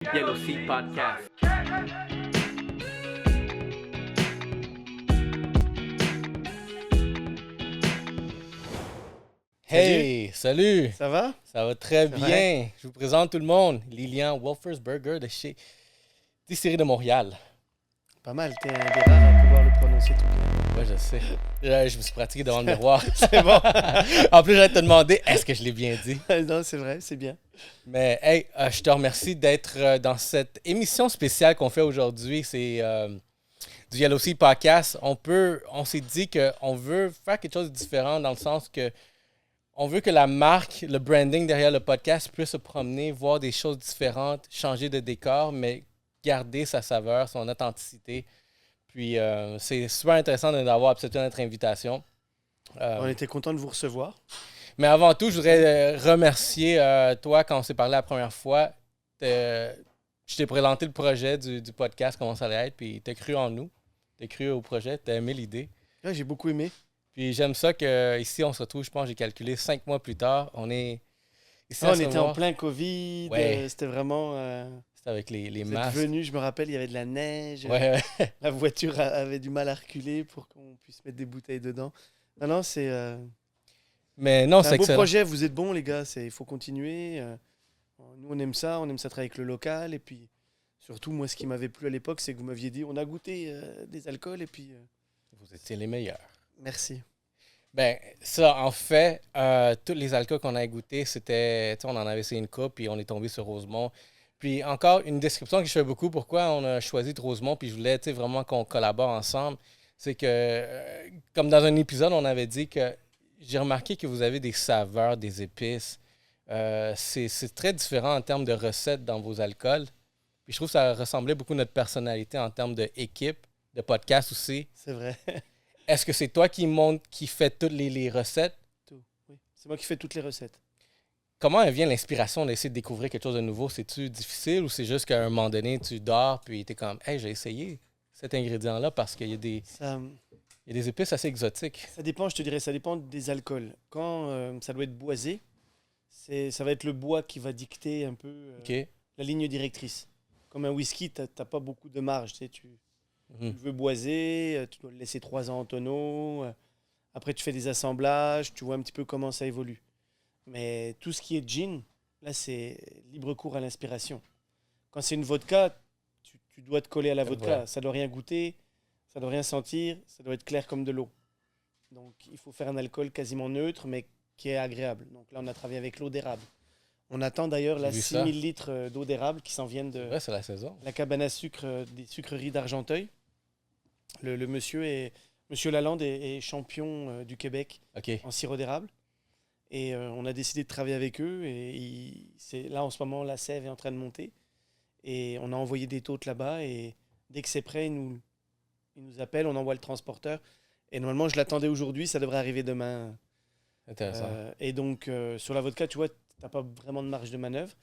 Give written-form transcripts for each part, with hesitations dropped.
Yellow Seat Podcast. Hey, salut! Ça va? Ça va très Ça bien. Je vous présente tout le monde. Lilian Wolfersberger de chez Distillerie de Montréal. Pas mal, t'es un des rares à pouvoir le prononcer tout bien. Ouais, je sais. Je me suis pratiqué devant le miroir. C'est bon. En plus, j'allais te demander, est-ce que je l'ai bien dit? Non, c'est vrai, c'est bien. Mais hey, je te remercie d'être dans cette émission spéciale qu'on fait aujourd'hui. C'est du Yellow Sea Podcast. On s'est dit qu'on veut faire quelque chose de différent dans le sens que on veut que la marque, le branding derrière le podcast puisse se promener, voir des choses différentes, changer de décor, mais garder sa saveur, son authenticité. Puis c'est super intéressant d'avoir accepté notre invitation. On était content de vous recevoir. Mais avant tout, je voudrais remercier toi quand on s'est parlé la première fois. Je t'ai présenté le projet du podcast, comment ça allait être, puis tu as cru en nous. Tu as cru au projet, tu as aimé l'idée. Ouais, j'ai beaucoup aimé. Puis j'aime ça qu'ici, on se retrouve, je pense, j'ai calculé 5 mois plus tard. On est ici à On se était en revoir. plein Covid, Ouais. c'était vraiment... C'était avec les vous êtes masques. venus, je me rappelle, il y avait de la neige. Ouais, ouais. La voiture avait du mal à reculer pour qu'on puisse mettre des bouteilles dedans. Non, c'est Mais non, c'est c'est un beau excellent. projet, vous êtes bons les gars, il faut continuer. Nous on aime ça travailler avec le local. Et puis surtout, moi ce qui m'avait plu à l'époque, c'est que vous m'aviez dit, on a goûté des alcools et puis Vous étiez les meilleurs. merci. Ben, ça, en fait, tous les alcools qu'on a goûtés, c'était, tu sais, on en avait essayé une coupe, puis on est tombé sur Rosemont. Puis encore, une description que je fais beaucoup, pourquoi on a choisi de Rosemont, puis je voulais, tu sais, vraiment qu'on collabore ensemble, c'est que, comme dans un épisode, on avait dit que j'ai remarqué que vous avez des saveurs, des épices. C'est très différent en termes de recettes dans vos alcools. Puis je trouve que ça ressemblait beaucoup à notre personnalité en termes d'équipe, de podcast aussi. C'est vrai. Est-ce que c'est toi qui monte, qui fait toutes les recettes? Tout, oui. C'est moi qui fais toutes les recettes. Comment vient l'inspiration d'essayer de découvrir quelque chose de nouveau? C'est-tu difficile ou c'est juste qu'à un moment donné, tu dors puis t'es comme, hey, j'ai essayé cet ingrédient-là parce qu'il y a des, Ça, il y a des épices assez exotiques. ça dépend, je te dirais, ça dépend des alcools. Quand ça doit être boisé, ça va être le bois qui va dicter un peu OK? la ligne directrice. Comme un whisky, tu n'as pas beaucoup de marge. Tu Mhm. le veux boiser, tu dois le laisser 3 ans en tonneau. Après, tu fais des assemblages, tu vois un petit peu comment ça évolue. Mais tout ce qui est gin, là, c'est libre cours à l'inspiration. Quand c'est une vodka, tu dois te coller à la vodka. Ouais. Ça doit rien goûter, ça doit rien sentir, ça doit être clair comme de l'eau. Donc, il faut faire un alcool quasiment neutre, mais qui est agréable. Donc là, on a travaillé avec l'eau d'érable. On attend d'ailleurs J'ai la vu 6000 litres d'eau d'érable qui s'en viennent de Ouais, c'est la saison. la cabane à sucre des sucreries d'Argenteuil. Le monsieur Lalande est champion du Québec OK. en sirop d'érable. Et on a décidé de travailler avec eux. Et là, en ce moment, la sève est en train de monter. Et on a envoyé des tôtes là-bas. Et dès que c'est prêt, ils nous appellent, on envoie le transporteur. Et normalement, je l'attendais aujourd'hui, ça devrait arriver demain. Intéressant. Et donc, sur la vodka, tu vois, tu n'as pas vraiment de marge de manœuvre.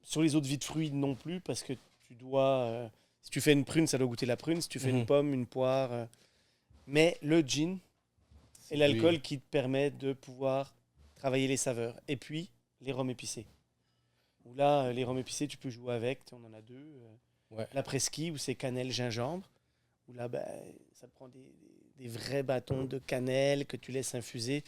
Sur les autres vies de fruits, non plus, parce que tu dois... si tu fais une prune, ça doit goûter la prune. Si tu fais Mhm. une pomme, une poire... mais le gin est l'alcool Oui. qui te permet de pouvoir travailler les saveurs. Et puis, les rhums épicés. Où là, les rhums épicés, tu peux jouer avec. On en a deux. Ouais. La presqu'île, où c'est cannelle, gingembre. Où là, ben, ça te prend des vrais bâtons de cannelle que tu laisses infuser.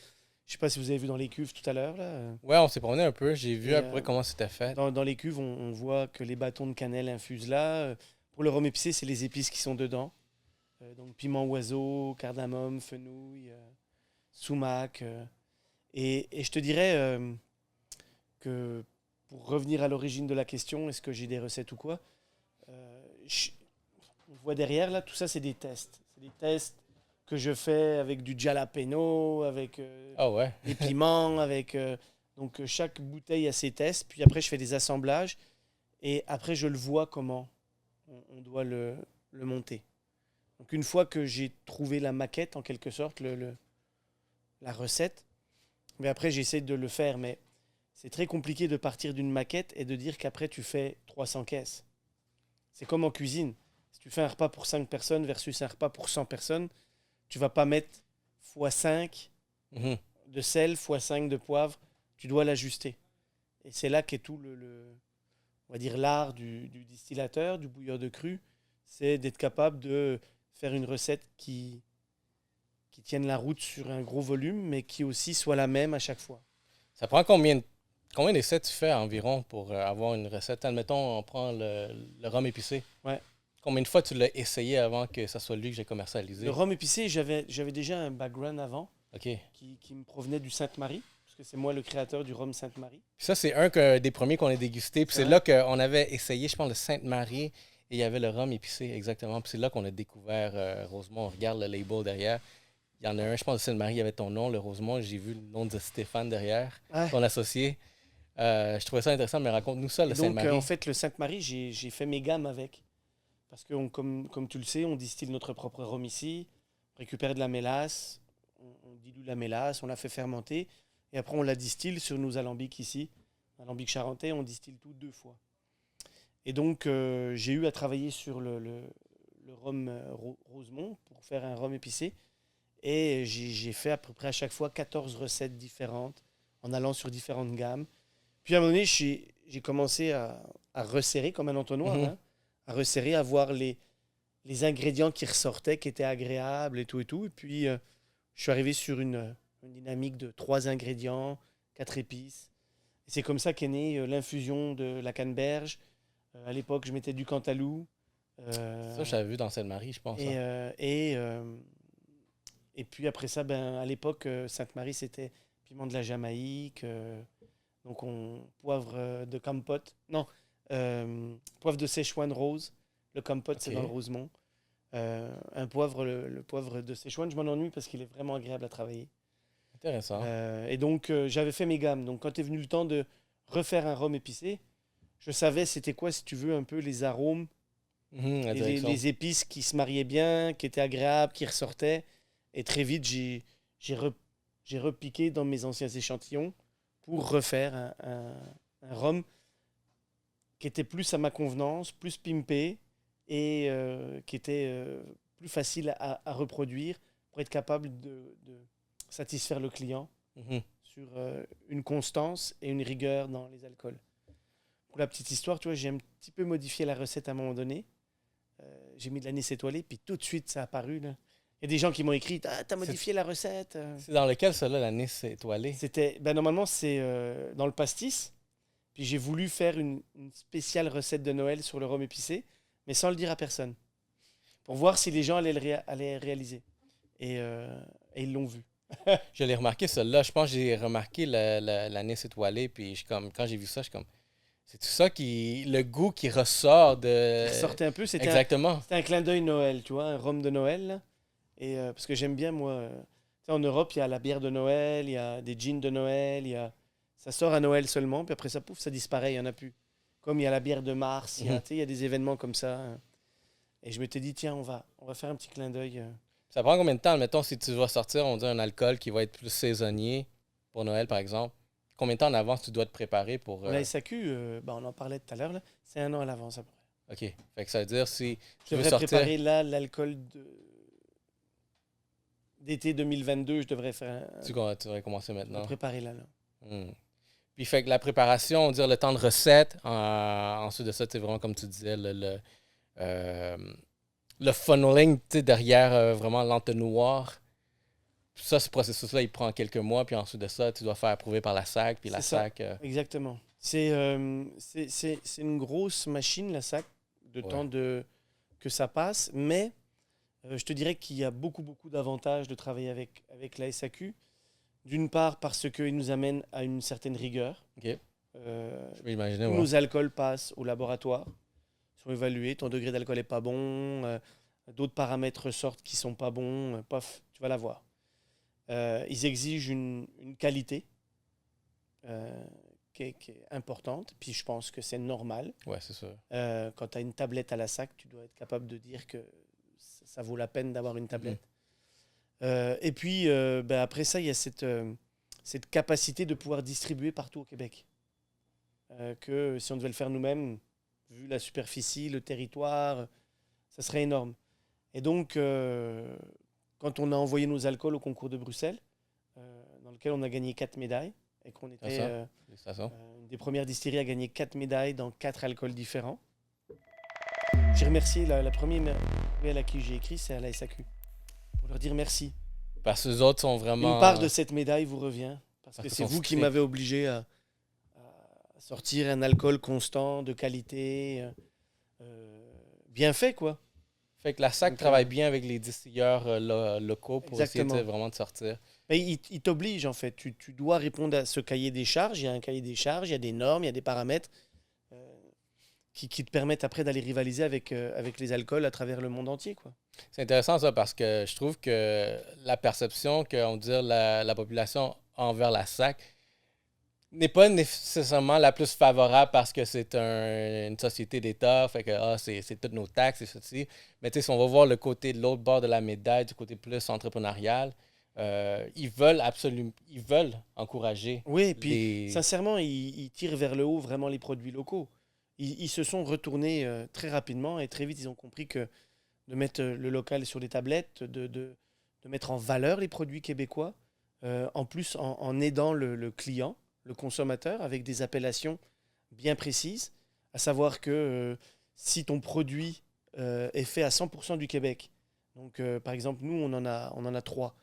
Je sais pas si vous avez vu dans les cuves tout à l'heure. Là. Ouais, on s'est promené un peu. J'ai vu Et, à peu près comment c'était fait. Dans les cuves, on voit que les bâtons de cannelle infusent là. Pour le rhum épicé, c'est les épices qui sont dedans. Donc piment oiseau, cardamome, fenouil, sumac. Et je te dirais que pour revenir à l'origine de la question, est-ce que j'ai des recettes ou quoi on voit derrière là, tout ça c'est des tests. C'est des tests que je fais avec du jalapeno, avec Ah ouais. des piments, avec... donc chaque bouteille a ses tests, puis après je fais des assemblages, et après je le vois comment on doit le monter. Donc une fois que j'ai trouvé la maquette, en quelque sorte, la recette, mais après j'essaie de le faire, mais c'est très compliqué de partir d'une maquette et de dire qu'après tu fais 300 caisses. C'est comme en cuisine. Si tu fais un repas pour 5 personnes versus un repas pour 100 personnes, tu vas pas mettre x5 Mhm. de sel, x5 de poivre, tu dois l'ajuster. Et c'est là qu'est tout on va dire, l'art du distillateur, du bouilleur de cru, c'est d'être capable de faire une recette qui tienne la route sur un gros volume, mais qui aussi soit la même à chaque fois. Ça prend combien d'essais tu fais environ pour avoir une recette? Admettons, on prend le rhum épicé. Ouais. Combien de fois tu l'as essayé avant que ça soit lui que j'ai commercialisé? Le rhum épicé, j'avais déjà un background avant OK. qui me provenait du Sainte-Marie, parce que c'est moi le créateur du rhum Sainte-Marie. Puis ça, c'est des premiers qu'on a dégusté. Puis c'est Ouais. là qu'on avait essayé, je pense, le Sainte-Marie et il y avait le rhum épicé, exactement. Puis c'est là qu'on a découvert Rosemont. On regarde le label derrière. Il y en a un, je pense, le Sainte-Marie, il y avait ton nom, le Rosemont. J'ai vu le nom de Stéphane derrière, Ouais. ton associé. Je trouvais ça intéressant, mais raconte-nous ça, le Et donc, Sainte-Marie. en fait, le Sainte-Marie, j'ai fait mes gammes avec. Parce que, comme tu le sais, on distille notre propre rhum ici, on récupère de la mélasse, on dilue la mélasse, on la fait fermenter, et après on la distille sur nos alambics ici. Alambic charentais, on distille tout 2 fois. Et donc, j'ai eu à travailler sur le rhum Rosemont pour faire un rhum épicé. Et j'ai fait à peu près à chaque fois 14 recettes différentes en allant sur différentes gammes. Puis à un moment donné, j'ai commencé à resserrer comme un entonnoir, Mhm. hein, à resserrer, à voir les ingrédients qui ressortaient, qui étaient agréables et tout et tout. Et puis, je suis arrivé sur une dynamique de 3 ingrédients, 4 épices. Et c'est comme ça qu'est née l'infusion de la canneberge. À l'époque, je mettais du cantalou. Ça, j'avais vu dans Sainte-Marie, je pense. Et, Hein. et puis après ça, ben, à l'époque, Sainte-Marie, c'était piment de la Jamaïque, donc poivre de Campote. Non, poivre de Szechuan rose. Le Campote, c'est OK. dans le Rosemont. Un poivre, le poivre de Szechuan, je m'en ennuie parce qu'il est vraiment agréable à travailler. Intéressant. Et donc, j'avais fait mes gammes. Donc, quand est venu le temps de refaire un rhum épicé, je savais c'était quoi, si tu veux, un peu les arômes Mhm, la et direction. les épices qui se mariaient bien, qui étaient agréables, qui ressortaient. Et très vite, j'ai repiqué dans mes anciens échantillons pour refaire un rhum qui était plus à ma convenance, plus pimpé et qui était plus facile à reproduire pour être capable de satisfaire le client Mhm. sur une constance et une rigueur dans les alcools. Pour la petite histoire, tu vois, j'ai un petit peu modifié la recette à un moment donné. J'ai mis de l'anis étoilé, puis tout de suite, ça a apparu. Là. Il y a des gens qui m'ont écrit « Ah, t'as modifié la recette !» C'est dans lequel, cela, la Nice étoilée? C'était, ben, normalement, c'est dans le pastis. Puis j'ai voulu faire une spéciale recette de Noël sur le rhum épicé, mais sans le dire à personne. Pour voir si les gens allaient réaliser. Et ils l'ont vu. Je l'ai remarqué, celle-là. Je pense que j'ai remarqué la Nice étoilée. Puis quand j'ai vu ça, je suis comme. C'est tout ça qui. Le goût qui ressort de. Ils ressortaient un peu. Exactement. C'était un clin d'œil Noël, tu vois, un rhum de Noël. Là. Et, parce que j'aime bien, moi. Tu sais, en Europe, il y a la bière de Noël, il y a des jeans de Noël, ça sort à Noël seulement, puis après ça, pouf, ça disparaît, il n'y en a plus. Comme il y a la bière de Mars, Mhm. tu sais, il y a des événements comme ça. Hein. Et je m'étais dit, tiens, on va faire un petit clin d'œil. Ça prend combien de temps, mettons, si tu vas sortir, on dit un alcool qui va être plus saisonnier pour Noël, par exemple? Combien de temps en avance tu dois te préparer pour. La SAQ, ben, on en parlait tout à l'heure, là, c'est 1 an à l'avance à peu près. OK. Fait que ça veut dire si Je tu veux devrais sortir. préparer là l'alcool d'été 2022, je devrais faire Tu devrais commencer je devrais maintenant. préparer là. Hmm. Puis fait que la préparation, on va dire le temps de recette, ensuite de ça, c'est vraiment comme tu disais, euh, le funneling derrière vraiment l'entonnoir. Ça, ce processus-là, il prend quelques mois, puis ensuite de ça, tu dois faire approuver par la SAC, puis la C'est ça. SAC. Exactement. C'est une grosse machine, la SAC, de Ouais. temps que ça passe, mais je te dirais qu'il y a beaucoup, beaucoup d'avantages de travailler avec la SAQ. D'une part, parce qu'il nous amène à une certaine rigueur. OK. Euh, Je peux imaginer, Tous ouais. nos alcools passent au laboratoire, sont évalués, ton degré d'alcool n'est pas bon, d'autres paramètres sortent qui sont pas bons, paf, tu vas l'avoir. Ils exigent une qualité qui est importante, puis je pense que c'est normal. Ouais, c'est sûr. Quand tu as une tablette à la SAC, tu dois être capable de dire que ça vaut la peine d'avoir une tablette. Et puis, ben après ça, il y a cette capacité de pouvoir distribuer partout au Québec. Que si on devait le faire nous-mêmes, vu la superficie, le territoire, ça serait énorme. Et donc, quand on a envoyé nos alcools au concours de Bruxelles, dans lequel on a gagné 4 médailles, et qu'on C'est était ça. Félicitations. une des premières distilleries à gagner 4 médailles dans 4 alcools différents. J'ai remercié la première mail à qui j'ai écrit, c'est à la SAQ, pour leur dire merci. Parce que les autres sont Une part de vraiment. cette médaille vous revient, parce Parce que qu'ils c'est sont vous qui stricts. m'avez obligé à sortir un alcool constant, de qualité, bien fait, quoi. Fait que la SAC Donc, travaille bien avec les distilleurs locaux pour essayer exactement. vraiment de sortir. Mais il t'oblige, en fait. Tu dois répondre à ce cahier des charges. Il y a un cahier des charges, il y a des normes, il y a des paramètres euh, qui te permettent après d'aller rivaliser avec les alcools à travers le monde entier, quoi. C'est intéressant ça parce que je trouve que la perception qu'on dit la population envers la SAC n'est pas nécessairement la plus favorable parce que c'est une société d'État, fait que c'est toutes nos taxes et ceci. Mais tu sais, si on va voir le côté de l'autre bord de la médaille, du côté plus entrepreneurial, ils veulent encourager Oui, et puis les. sincèrement, ils tirent vers le haut vraiment les produits locaux. Ils se sont retournés très rapidement et très vite, ils ont compris que de mettre le local sur les tablettes, de mettre en valeur les produits québécois, en plus en aidant le client, le consommateur, avec des appellations bien précises, à savoir que si ton produit est fait à 100% du Québec, donc par exemple, nous, on en a trois.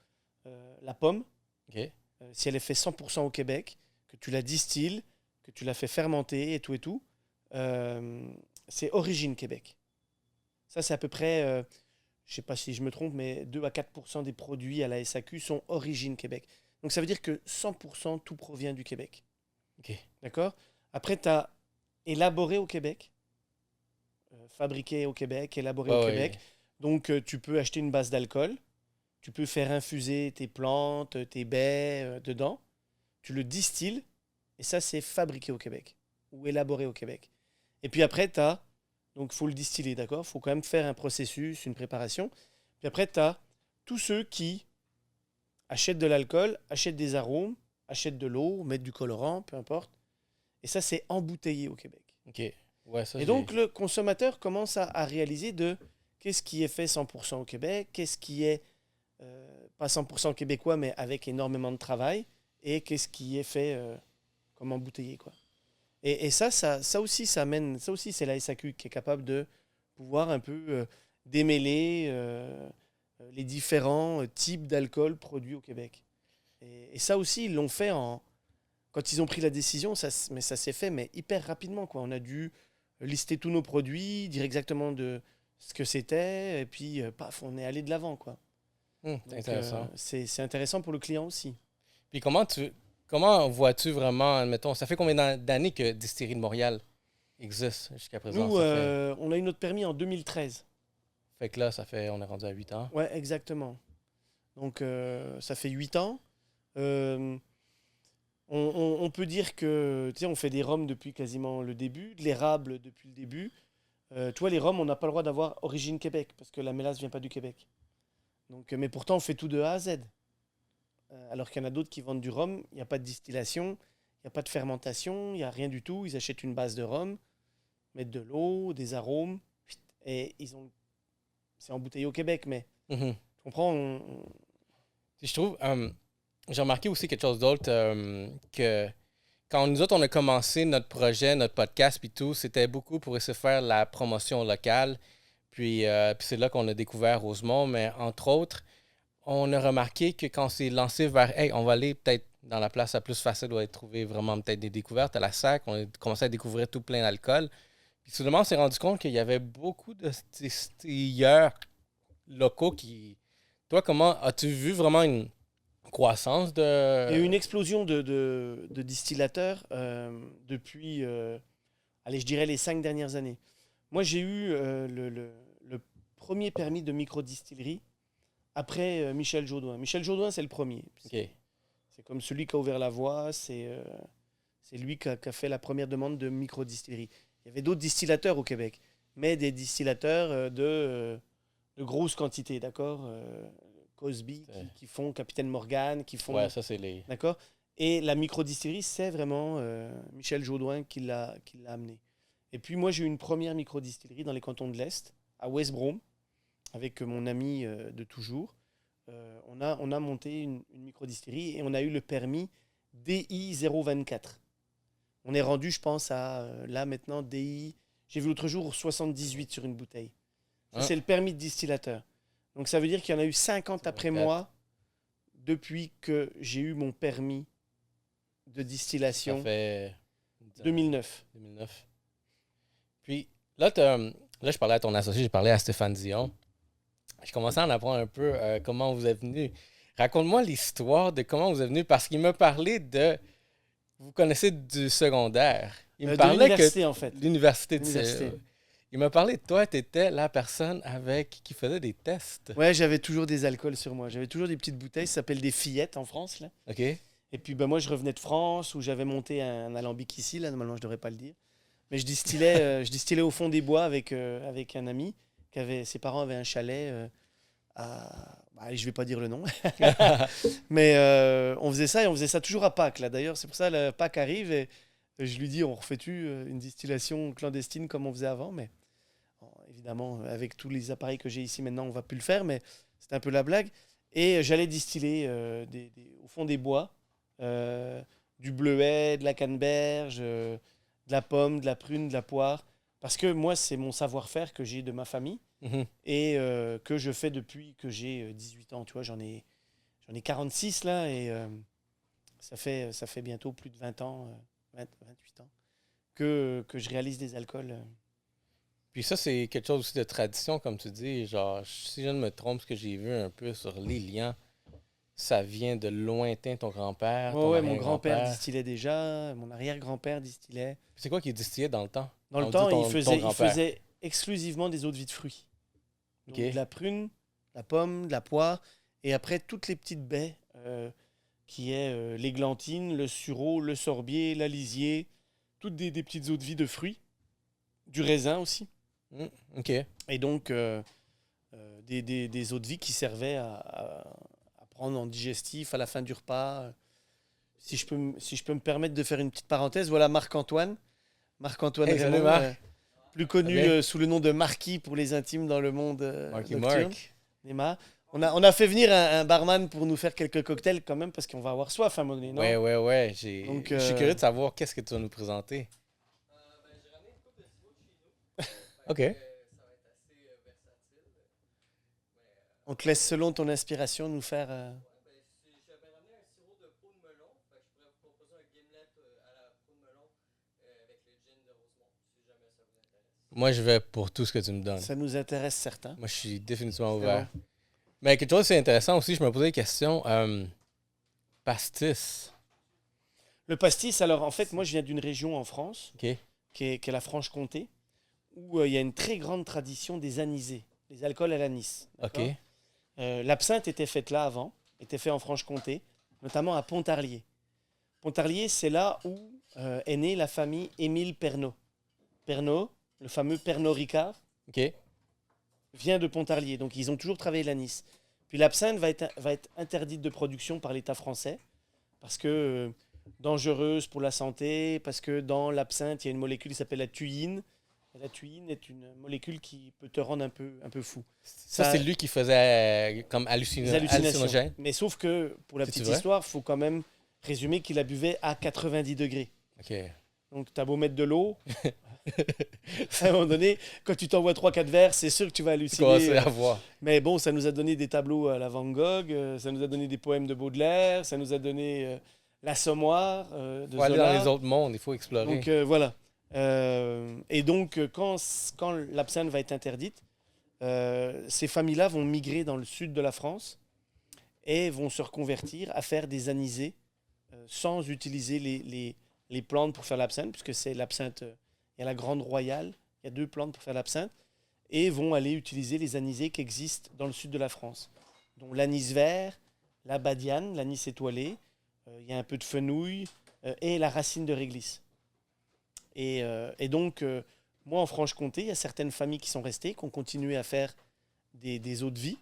La pomme, OK. si elle est faite 100% au Québec, que tu la distilles, que tu la fais fermenter et tout, euh, c'est origine Québec. Ça, c'est à peu près, je ne sais pas si je me trompe, mais 2 à 4% des produits à la SAQ sont origine Québec. Donc ça veut dire que 100% tout provient du Québec. OK. D'accord? Après, tu as élaboré au Québec, fabriqué au Québec, élaboré au Ouais, Québec. ouais. Donc tu peux acheter une base d'alcool, tu peux faire infuser tes plantes, tes baies dedans, tu le distilles, et ça, c'est fabriqué au Québec ou élaboré au Québec. Et puis après, tu as, donc il faut le distiller, d'accord? Il faut quand même faire un processus, une préparation. Puis après, tu as tous ceux qui achètent de l'alcool, achètent des arômes, achètent de l'eau, mettent du colorant, peu importe. Et ça, c'est embouteillé au Québec. OK. Ouais, ça, Et j'ai. donc, le consommateur commence à réaliser de qu'est-ce qui est fait 100% au Québec, qu'est-ce qui est pas 100% québécois, mais avec énormément de travail, et qu'est-ce qui est fait comme embouteillé, quoi. Et ça aussi, ça aussi, c'est la SAQ qui est capable de pouvoir un peu démêler les différents types d'alcool produits au Québec. Et ça aussi, ils l'ont fait quand ils ont pris la décision, mais ça s'est fait mais hyper rapidement, quoi. On a dû lister tous nos produits, dire exactement de ce que c'était, et puis paf, on est allé de l'avant, quoi. C'est Donc intéressant. c'est intéressant pour le client aussi. Puis comment vois-tu vraiment, mettons, ça fait combien d'années que Distillerie de Montréal existe jusqu'à présent? Nous, Ça fait. on a eu notre permis en 2013. Fait que là, on est rendu à 8 ans. Ouais, exactement. Donc, ça fait 8 ans. Euh, on peut dire que, tu sais, on fait des rhums depuis quasiment le début, de l'érable depuis le début. Toi, les rhums, on n'a pas le droit d'avoir origine Québec, parce que la mélasse vient pas du Québec. Donc, mais pourtant, on fait tout de A à Z. Alors qu'il y en a d'autres qui vendent du rhum, il n'y a pas de distillation, il n'y a pas de fermentation, il n'y a rien du tout. Ils achètent une base de rhum, mettent de l'eau, des arômes, et c'est embouteillé au Québec, mais Mhm. tu comprends, Puis je trouve, j'ai remarqué aussi quelque chose d'autre, que quand nous autres, on a commencé notre projet, notre podcast, puis tout, c'était beaucoup pour essayer de faire la promotion locale. Puis c'est là qu'on a découvert Rosemont, mais entre autres, on a remarqué que quand on s'est lancé vers, hey, on va aller peut-être dans la place la plus facile où être trouver vraiment peut-être des découvertes à la SAC, on a commencé à découvrir tout plein d'alcool. Puis soudainement, on s'est rendu compte qu'il y avait beaucoup de distilleurs locaux qui. Toi, comment as-tu vu vraiment une croissance il y a de. eu une explosion de distillateurs depuis, allez, je dirais les 5 dernières années. Moi, j'ai eu le premier permis de microdistillerie après Michel Jaudoin. Michel Jaudoin, c'est le premier. OK. C'est comme celui qui a ouvert la voie, c'est lui qui a fait la première demande de microdistillerie. Il y avait d'autres distillateurs au Québec, mais des distillateurs de grosses quantités, d'accord? Cosby, C'est- qui font Capitaine Morgan, qui Ouais, font. ça, c'est les. D'accord? Et la microdistillerie, c'est vraiment Michel Jaudoin qui l'a amené. Et puis moi, j'ai eu une première microdistillerie dans les cantons de l'Est, à West Brom, avec mon ami de toujours. On a monté une microdistillerie et on a eu le permis DI 024. On est rendu, je pense, à là maintenant DI. J'ai vu l'autre jour 78 sur une bouteille. Ça, c'est le permis de distillateur. Donc ça veut dire qu'il y en a eu 50 après moi depuis que j'ai eu mon permis de distillation. Ça fait 2009. 2009. Puis là, je parlais à ton associé, j'ai parlé à Stéphane Dion. Je commençais à en apprendre un peu comment vous êtes venu. Raconte-moi l'histoire de comment vous êtes venu, parce qu'il m'a parlé de... Vous connaissez du secondaire. Il me parlait de l'université, en fait. L'université. L'université. Il m'a parlé de toi, tu étais la personne qui faisait des tests. Ouais, j'avais toujours des alcools sur moi. J'avais toujours des petites bouteilles, ça s'appelle des fillettes en France, là. OK. Et puis moi, je revenais de France, où j'avais monté un alambic ici, là, normalement, je devrais pas le dire. Mais je distillais au fond des bois avec un ami. Ses parents avaient un chalet je vais pas dire le nom. Mais on faisait ça, et on faisait ça toujours à Pâques, là. D'ailleurs, c'est pour ça que Pâques arrive, et je lui dis, on refait-tu une distillation clandestine comme on faisait avant, mais évidemment, avec tous les appareils que j'ai ici maintenant, on va plus le faire, mais c'était un peu la blague. Et j'allais distiller au fond des bois, du bleuet, de la canneberge, de la pomme, de la prune, de la poire. Parce que moi, c'est mon savoir-faire que j'ai de ma famille et que je fais depuis que j'ai 18 ans. Tu vois, j'en ai 46 là, et ça fait bientôt plus de 20 ans, 28 ans, que je réalise des alcools. Puis ça, c'est quelque chose aussi de tradition, comme tu dis. Genre, si je ne me trompe, ce que j'ai vu un peu sur les liens, ça vient de lointain, ton grand-père. Ouais, mon grand-père distillait déjà, mon arrière-grand-père distillait. C'est quoi qu'il distillait dans le temps? Dans le temps, il faisait exclusivement des eaux-de-vie de fruits. Donc, de la prune, de la pomme, de la poire, et après toutes les petites baies, qui est l'églantine, le sureau, le sorbier, la lisier, toutes des petites eaux-de-vie de fruits, du raisin aussi. OK. Et donc, des eaux-de-vie qui servaient à prendre en digestif à la fin du repas. Si je peux me permettre de faire une petite parenthèse, voilà Marc-Antoine. Marc-Antoine Raymond, plus connu sous le nom de Marquis pour les intimes dans le monde nocturne. Marc. On a fait venir un barman pour nous faire quelques cocktails quand même, parce qu'on va avoir soif à un moment donné, non? Ouais. Je suis curieux de savoir qu'est-ce que tu vas nous présenter. J'ai ramené une coupe de sirop de chez nous. OK. Ça va être assez versatile. On te laisse, selon ton inspiration, nous faire... J'avais ramené un sirop de peau de melon. Fait que je pourrais vous proposer un gimlet à la peau de melon avec le gin de Rosemont, si jamais ça vous intéresse. Moi, je vais pour tout ce que tu me donnes. Ça nous intéresse, certains. Moi, je suis définitivement ouvert. Mais quelque chose, c'est intéressant aussi, je me posais des questions. Pastis. Le pastis, alors en fait, moi je viens d'une région en France, OK. qui est la Franche-Comté, où il y a une très grande tradition des anisés, les alcools à l'anis. OK. L'absinthe était faite là avant, était fait en Franche-Comté, notamment à Pontarlier. Pontarlier, c'est là où est née la famille Émile Pernod. Pernod, le fameux Pernod Ricard, OK. vient de Pontarlier. Donc, ils ont toujours travaillé l'anis. Puis l'absinthe va être interdite de production par l'État français parce que dangereuse pour la santé, parce que dans l'absinthe, il y a une molécule qui s'appelle la thuine. Et la thuine est une molécule qui peut te rendre un peu fou. Ça, c'est lui qui faisait comme hallucinogène. Mais sauf que, pour la petite histoire, il faut quand même résumer qu'il la buvait à 90 degrés. OK. Donc, tu as beau mettre de l'eau... à un moment donné, quand tu t'envoies 3-4 verres, c'est sûr que tu vas halluciner. Mais bon, ça nous a donné des tableaux à la Van Gogh, ça nous a donné des poèmes de Baudelaire, ça nous a donné l'Assommoir de Zola. Aller dans les autres mondes, il faut explorer. Donc voilà. Et donc, quand l'absinthe va être interdite, ces familles-là vont migrer dans le sud de la France et vont se reconvertir à faire des anisés sans utiliser les plantes pour faire l'absinthe, puisque c'est l'absinthe... Il y a la Grande Royale, il y a 2 plantes pour faire l'absinthe, et vont aller utiliser les anisés qui existent dans le sud de la France, dont l'anis vert, la badiane, l'anis étoilé, il y a un peu de fenouil et la racine de réglisse. Et donc, moi en Franche-Comté, il y a certaines familles qui sont restées, qui ont continué à faire des eaux de vie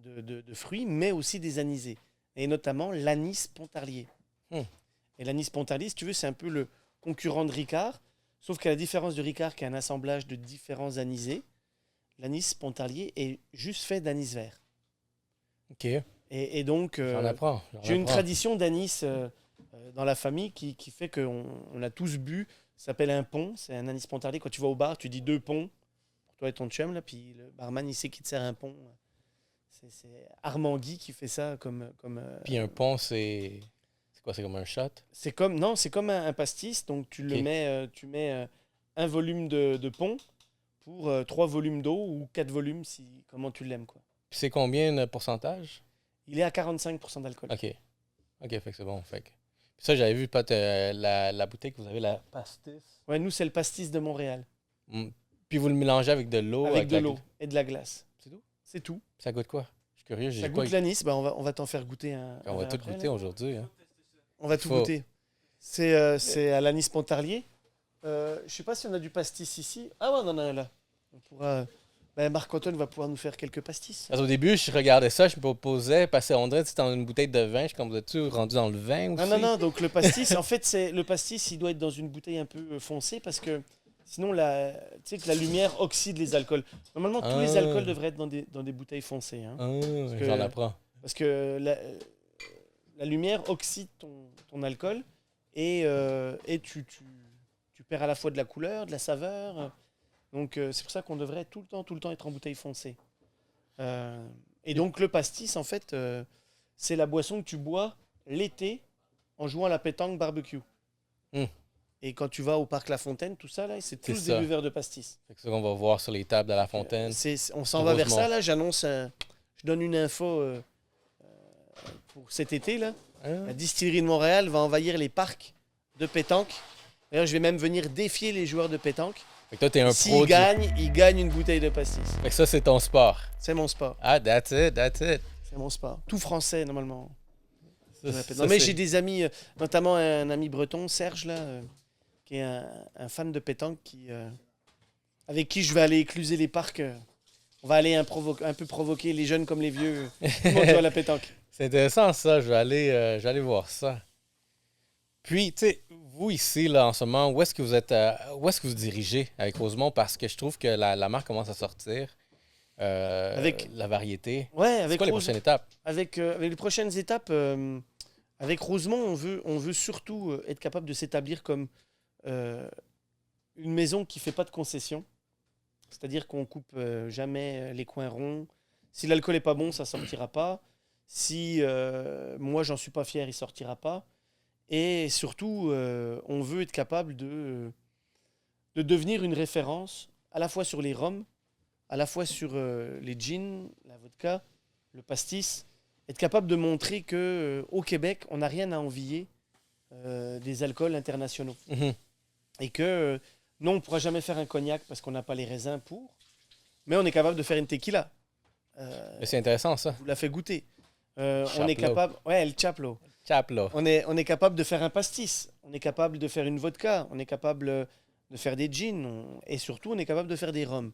de fruits, mais aussi des anisés, et notamment l'anis Pontarlier. Et l'anis Pontarlier, si tu veux, c'est un peu le concurrent de Ricard. Sauf qu'à la différence de Ricard, qui est un assemblage de différents anisés, l'anis Pontarlier est juste fait d'anis vert. OK. Et donc, j'en apprends. J'ai une tradition d'anis dans la famille qui fait qu'on a tous bu. Ça s'appelle un pont. C'est un anis pontarlier. Quand tu vas au bar, tu dis 2 ponts pour toi et ton chum. Là, puis le barman, il sait qu'il te sert un pont. C'est Armand Guy qui fait ça comme Puis un pont, c'est quoi? C'est comme un shot? c'est comme non, c'est comme un pastis. Donc tu le Ok. mets, tu mets un volume de pont pour 3 volumes d'eau ou 4 volumes comment tu l'aimes quoi. Puis c'est combien de pourcentage? Il est à 45% d'alcool. OK. OK, fait que c'est bon. Fait que... Puis ça, j'avais vu peut-être la bouteille que vous avez, la pastis. Ouais, nous c'est le pastis de Montréal Mm. Puis vous le mélangez avec de l'eau. avec de la- l'eau et de la glace. C'est tout? C'est tout. Ça goûte quoi? Je suis curieux. Ça J'ai goûte pas... l'anis. Bah, on va t'en faire goûter un On va verre tout après, goûter là. aujourd'hui. Hein. On va tout Faut- goûter. C'est à l'anis pontarlier. Je sais pas si on a du pastis ici. Ah ouais, on en a un là. On pourra. Marc-Antoine va pouvoir nous faire quelques pastis. Parce qu'au début, je regardais ça, je me posais, parce qu'on dirait que c'était dans une bouteille de vin. Je suis comme, vous êtes-tu rendu dans le vin aussi? Non. Donc le pastis, en fait, le pastis, il doit être dans une bouteille un peu foncée parce que sinon, tu sais que la lumière oxyde les alcools. Normalement, tous les Ah. alcools devraient être dans des bouteilles foncées. Hein. Ah, que- j'en apprends. Parce que la lumière oxyde ton alcool et tu perds à la fois de la couleur, de la saveur. Donc c'est pour ça qu'on devrait tout le temps être en bouteille foncée. Et donc le pastis, en fait, c'est la boisson que tu bois l'été en jouant à la pétanque barbecue. Hmm. Et quand tu vas au parc La Fontaine, tout ça, là, c'est tous ça. des buveurs de pastis. C'est ça qu'on va voir sur les tables de la fontaine. On s'en va vers Heureusement. ça, là. Je donne une info pour cet été, là. Ah. La distillerie de Montréal va envahir les parcs de pétanque. D'ailleurs, je vais même venir défier les joueurs de pétanque. Fait que toi, t'es un pro. S'ils gagnent, ils gagnent une bouteille de pastis. Fait que ça, c'est ton sport. C'est mon sport. Ah, that's it, that's it. C'est mon sport. Tout français, normalement. Ça, Non, mais c'est- j'ai des amis, notamment un ami breton, Serge, là, qui est un fan de pétanque, avec qui je vais aller écluser les parcs. On va aller un peu provoquer les jeunes comme les vieux. Tout le monde joue à la pétanque. C'est intéressant, ça. Je vais aller voir ça. Puis, tu sais, vous ici, là, en ce moment, où est-ce que vous êtes, où est-ce que vous dirigez avec Rosemont? Parce que je trouve que la marque commence à sortir. Avec- la variété. Ouais, C'est avec quoi les Rose- prochaines étapes? avec les prochaines étapes, avec Rosemont, on veut surtout être capable de s'établir comme une maison qui fait pas de concessions. C'est-à-dire qu'on coupe jamais les coins ronds. Si l'alcool est pas bon, ça sortira pas. Si moi j'en suis pas fier, il sortira pas. Et surtout, on veut être capable de devenir une référence à la fois sur les rhums, à la fois sur les gins, la vodka, le pastis. Être capable de montrer que au Québec, on n'a rien à envier des alcools internationaux. Mhm. Et que non, on ne pourra jamais faire un cognac parce qu'on n'a pas les raisins pour, mais on est capable de faire une tequila. Mais c'est intéressant, ça. Vous la fait goûter. On Chaplo. est capable. Ouais, le chaplo. Chaplo. On est capable de faire un pastis. On est capable de faire une vodka. On est capable de faire des gins. Et surtout, on est capable de faire des rhums.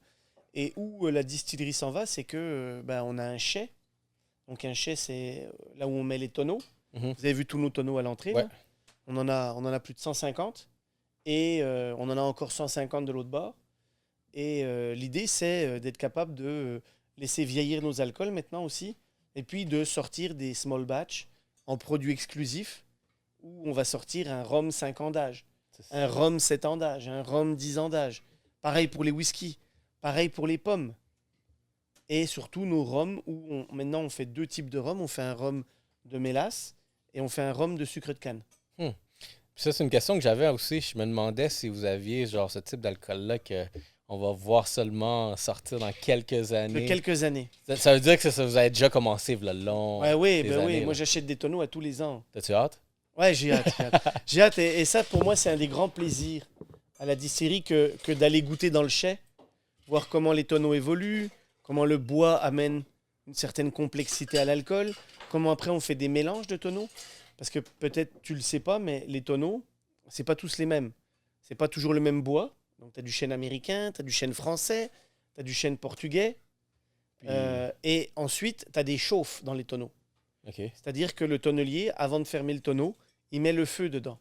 Et où la distillerie s'en va, c'est que on a un chai. Donc un chai, c'est là où on met les tonneaux. Mhm. Vous avez vu tous nos tonneaux à l'entrée. Ouais. Là. On en a plus de 150. Et on en a encore 150 de l'autre bord. Et l'idée, c'est d'être capable de laisser vieillir nos alcools maintenant aussi. Et puis de sortir des small batch en produits exclusifs où on va sortir un rhum 5 ans d'âge, un rhum 7 ans d'âge, un rhum 10 ans d'âge. Pareil pour les whiskies, pareil pour les pommes. Et surtout nos rhums où maintenant on fait 2 types de rhum. On fait un rhum de mélasse et on fait un rhum de sucre de canne. Puis ça, c'est une question que j'avais aussi. Je me demandais si vous aviez genre ce type d'alcool-là qu'on va voir seulement sortir dans quelques De années. quelques années. Ça veut dire que ça vous avez déjà commencé le long. Ouais, oui, des années, moi là. j'achète des tonneaux à tous les ans. T'as-tu hâte? Ouais, j'ai hâte. J'ai hâte. J'ai hâte, et ça, pour moi, c'est un des grands plaisirs à la distillerie que d'aller goûter dans le chai, voir comment les tonneaux évoluent, comment le bois amène une certaine complexité à l'alcool, comment après on fait des mélanges de tonneaux. Parce que peut-être tu le sais pas, mais les tonneaux, c'est pas tous les mêmes. C'est pas toujours le même bois. Donc tu as du chêne américain, tu as du chêne français, tu as du chêne portugais. Puis- Et ensuite, tu as des chauffes dans les tonneaux. OK. C'est-à-dire que le tonnelier, avant de fermer le tonneau, il met le feu dedans.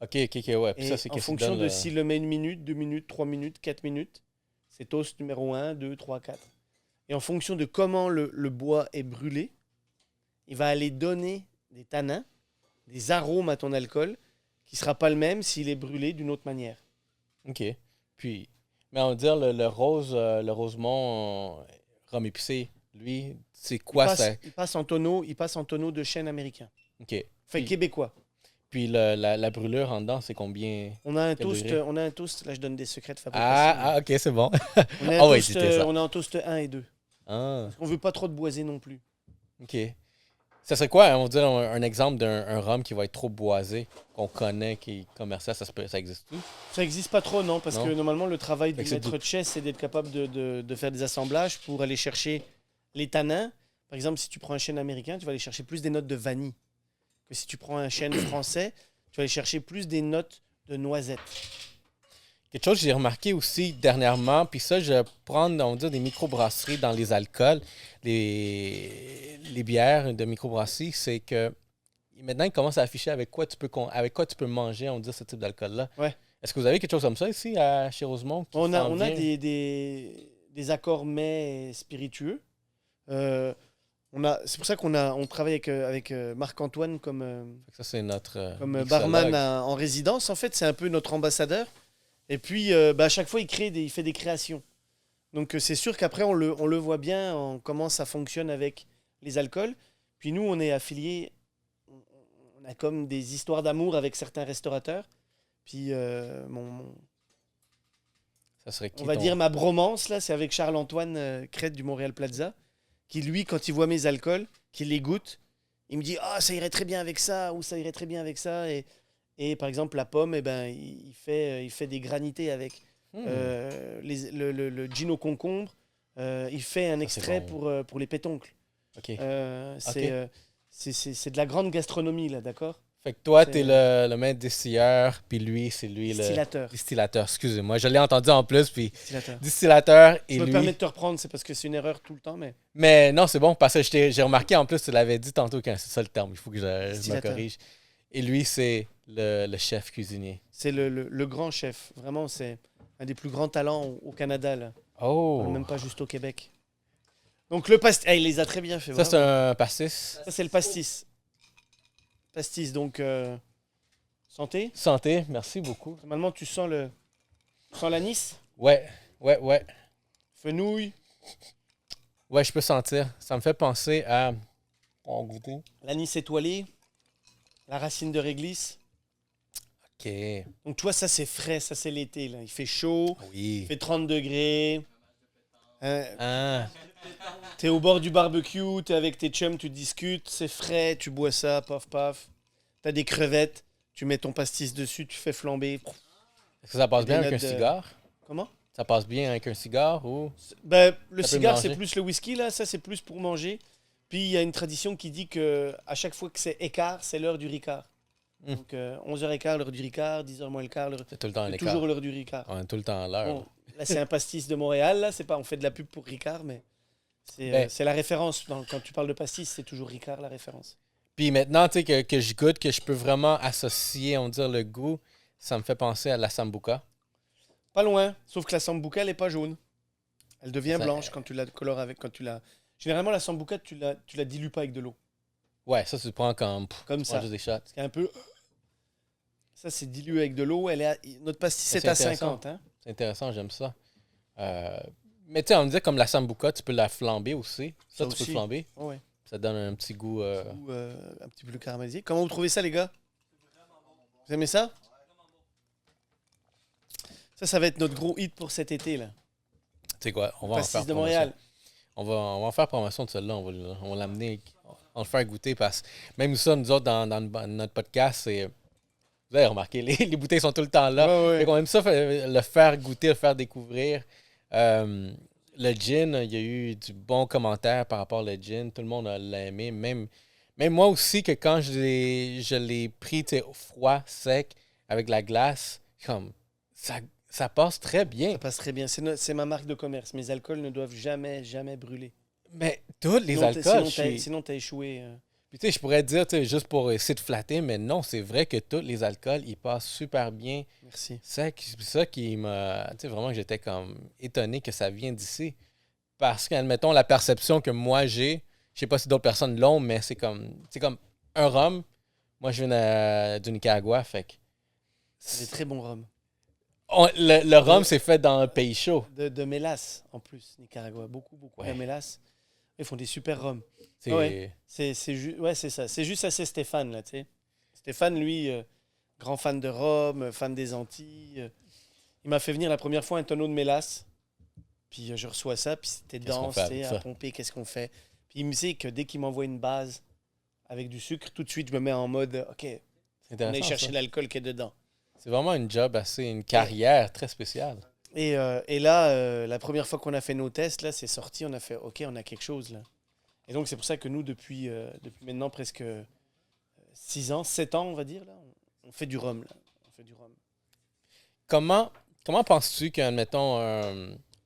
OK, ouais. Puis Et ça, c'est en qu'est-ce qui fonction donne de le- s'il le met 1 minute, 2 minutes, 3 minutes, 4 minutes, c'est toast numéro 1, 2, 3, 4. Et en fonction de comment le bois est brûlé, il va aller donner des tanins des arômes à ton alcool qui ne sera pas le même s'il est brûlé d'une autre manière. OK. Puis, mais on va dire le Rosemont rhum épicé, lui, c'est quoi ça? Il passe en tonneau de chêne américain. OK. Enfin, Puis, québécois. puis la brûlure en dedans, c'est combien? On a un Quel toast, degré? là je donne des secrets de fabrication. OK, c'est bon. On a un Ah ouais, toast, dites ça. on a un toast 1 et 2. Ah, On veut pas trop de boisé non plus. OK. Ça serait quoi, on va dire, un exemple d'un rhum qui va être trop boisé, qu'on connaît, qui est commercial, ça existe-tu? Ça n'existe pas trop, non, parce Non. que normalement, le travail du Fait que c'est maître de chais, c'est d'être capable de faire des assemblages pour aller chercher les tanins. Par exemple, si tu prends un chêne américain, tu vas aller chercher plus des notes de vanille que si tu prends un chêne français, tu vas aller chercher plus des notes de noisette. Quelque chose que j'ai remarqué aussi dernièrement, puis ça, je prends, on va dire, des microbrasseries dans les alcools, les bières de microbrasserie, c'est que maintenant, ils commencent à afficher avec quoi tu peux manger, on va dire, ce type d'alcool-là. Ouais. Est-ce que vous avez quelque chose comme ça ici, chez Rosemont? On a des accords mets spiritueux. C'est pour ça on travaille avec Marc-Antoine comme Ça, c'est notre comme mixologue. barman en résidence. En fait, c'est un peu notre ambassadeur. Et puis, à chaque fois, il fait des créations. Donc, c'est sûr qu'après, on le voit bien en comment ça fonctionne avec les alcools. Puis nous, on est affiliés. On a comme des histoires d'amour avec certains restaurateurs. Puis, Ça serait qui on va ton- dire ma bromance, là, c'est avec Charles-Antoine Crête du Montréal Plaza, qui, lui, quand il voit mes alcools, qu'il les goûte, il me dit « Ah, ça irait très bien avec ça » ou « Ça irait très bien avec ça ». Et par exemple, la pomme, eh ben, il fait des granités avec. Le gin au concombre, il fait un c'est extrait bon. pour les pétoncles. OK. C'est de la grande gastronomie, là, d'accord? Fait que toi, c'est- t'es le maître distilleur, puis lui, c'est lui le Distillateur. distillateur. Excusez-moi, je l'ai entendu en plus, puis Distillateur. distillateur et Je me lui... permets de te reprendre, c'est parce que c'est une erreur tout le temps, mais Mais non, c'est bon, parce que j'ai remarqué en plus, tu l'avais dit tantôt quand c'est ça le terme, il faut que je me Distillateur. corrige. Et lui, c'est le chef cuisinier. c'est le grand chef. Vraiment, c'est un des plus grands talents au Canada, là. Oh! Même pas juste au Québec. Donc le pastis, il les a très bien fait. Ça, c'est bravo. un pastis. Ça, c'est le pastis. Pastis, donc santé. Santé, merci beaucoup. Normalement, tu sens l'anis, Ouais, ouais. fenouil, Ouais, je peux sentir. Ça me fait penser à... On va goûter. l'anis étoilé, la racine de réglisse. OK. Donc, toi, ça, c'est frais, ça, c'est l'été, là. Il fait chaud, il Oui. fait 30 degrés. Ah, T'es au bord du barbecue, t'es avec tes chums, tu discutes, c'est frais, tu bois ça, paf, paf. T'as des crevettes, tu mets ton pastis dessus, tu fais flamber. est-ce que ça passe Des bien avec un notes de- cigare? Comment? Ça passe bien avec un cigare ou... Ben, le Ça peut cigare, manger. c'est plus le whisky, là. Ça, c'est plus pour manger. Puis, il y a une tradition qui dit que à chaque fois que c'est écart, c'est l'heure du Ricard. Mm. Donc, 11h15, l'heure du Ricard, 10h moins le quart, C'est tout le temps un c'est écart. toujours l'heure du Ricard. On est tout le temps à l'heure. Bon, là, c'est un pastis de Montréal, là. C'est pas, on fait de la pub pour Ricard, mais Ben- c'est la référence. Quand tu parles de pastis, c'est toujours Ricard, la référence. Puis maintenant, tu sais, que je goûte, que je peux vraiment associer, on va dire, le goût, ça me fait penser à la sambuca. Pas loin, sauf que la sambuca, elle n'est pas jaune. Elle devient Ça- blanche quand tu la colores avec. Généralement, la sambuca, tu la dilues pas avec de l'eau. Ouais, ça, tu le prends comme Comme tu prends ça. juste des shots. C'est un peu. Ça, c'est dilué avec de l'eau. Notre pastis, Ça, c'est c'est à intéressant. 50. Hein? C'est intéressant, j'aime ça. Mais tu sais, on me dit comme la sambuca, tu peux la flamber aussi. Ça, Ça tu peux aussi. flamber. Oh, ouais. Ça donne un petit goût. Ou un petit peu caramélisé. Comment vous trouvez ça, les gars? Vous aimez ça? Ça va être notre gros hit pour cet été, là. Tu sais quoi, on va en Pastis faire de promotion. Montréal. On va en faire promotion de celle-là. On va l'amener, on va le faire goûter parce que même ça, nous autres, dans notre podcast, c'est. Vous avez remarqué, les bouteilles sont tout le temps là. Ouais, ouais. Fait qu'on aime ça, le faire goûter, le faire découvrir. Le gin, il y a eu du bon commentaire par rapport au gin. Tout le monde l'a aimé. Même moi aussi, que quand je l'ai pris tu sais, froid, sec, avec la glace, comme ça passe très bien. Ça passe très bien. C'est ma marque de commerce. Mes alcools ne doivent jamais, jamais brûler. Mais tous les alcools, Sinon, t'as échoué. Puis tu sais, je pourrais dire, tu sais, juste pour essayer de flatter, mais non, c'est vrai que tous les alcools, ils passent super bien. Merci. C'est ça qui m'a... Tu sais, vraiment que j'étais comme étonné que ça vient d'ici. Parce qu'admettons, la perception que moi j'ai, je sais pas si d'autres personnes l'ont, mais c'est comme un rhum. Moi, je viens du Nicaragua, fait que... C'est des très bons rhums. Le rhum, c'est fait dans un pays chaud. De mélasse, en plus, Nicaragua. Beaucoup Ouais. de mélasse. Ils font des super rhums. C'est... Ouais. C'est ça. C'est juste assez Stéphane, là, tu sais. Stéphane, lui, grand fan de rhum, fan des Antilles. Il m'a fait venir la première fois un tonneau de mélasse. Puis je reçois ça, puis c'était Qu'est-ce qu'on dense, fait tu sais, avec à ça? pomper, qu'est-ce qu'on fait? Puis il me dit que dès qu'il m'envoie une base avec du sucre, tout de suite, je me mets en mode, OK, C'est on intéressant, est chercher ça. l'alcool qui est dedans. C'est vraiment une carrière très spéciale. Et là, la première fois qu'on a fait nos tests, là, c'est sorti, on a fait, OK, on a quelque chose, là. Et donc, c'est pour ça que nous, depuis maintenant presque 6 ans, 7 ans, on va dire, là, on fait du rhum, là. On fait du rhum. Comment penses-tu qu'admettons,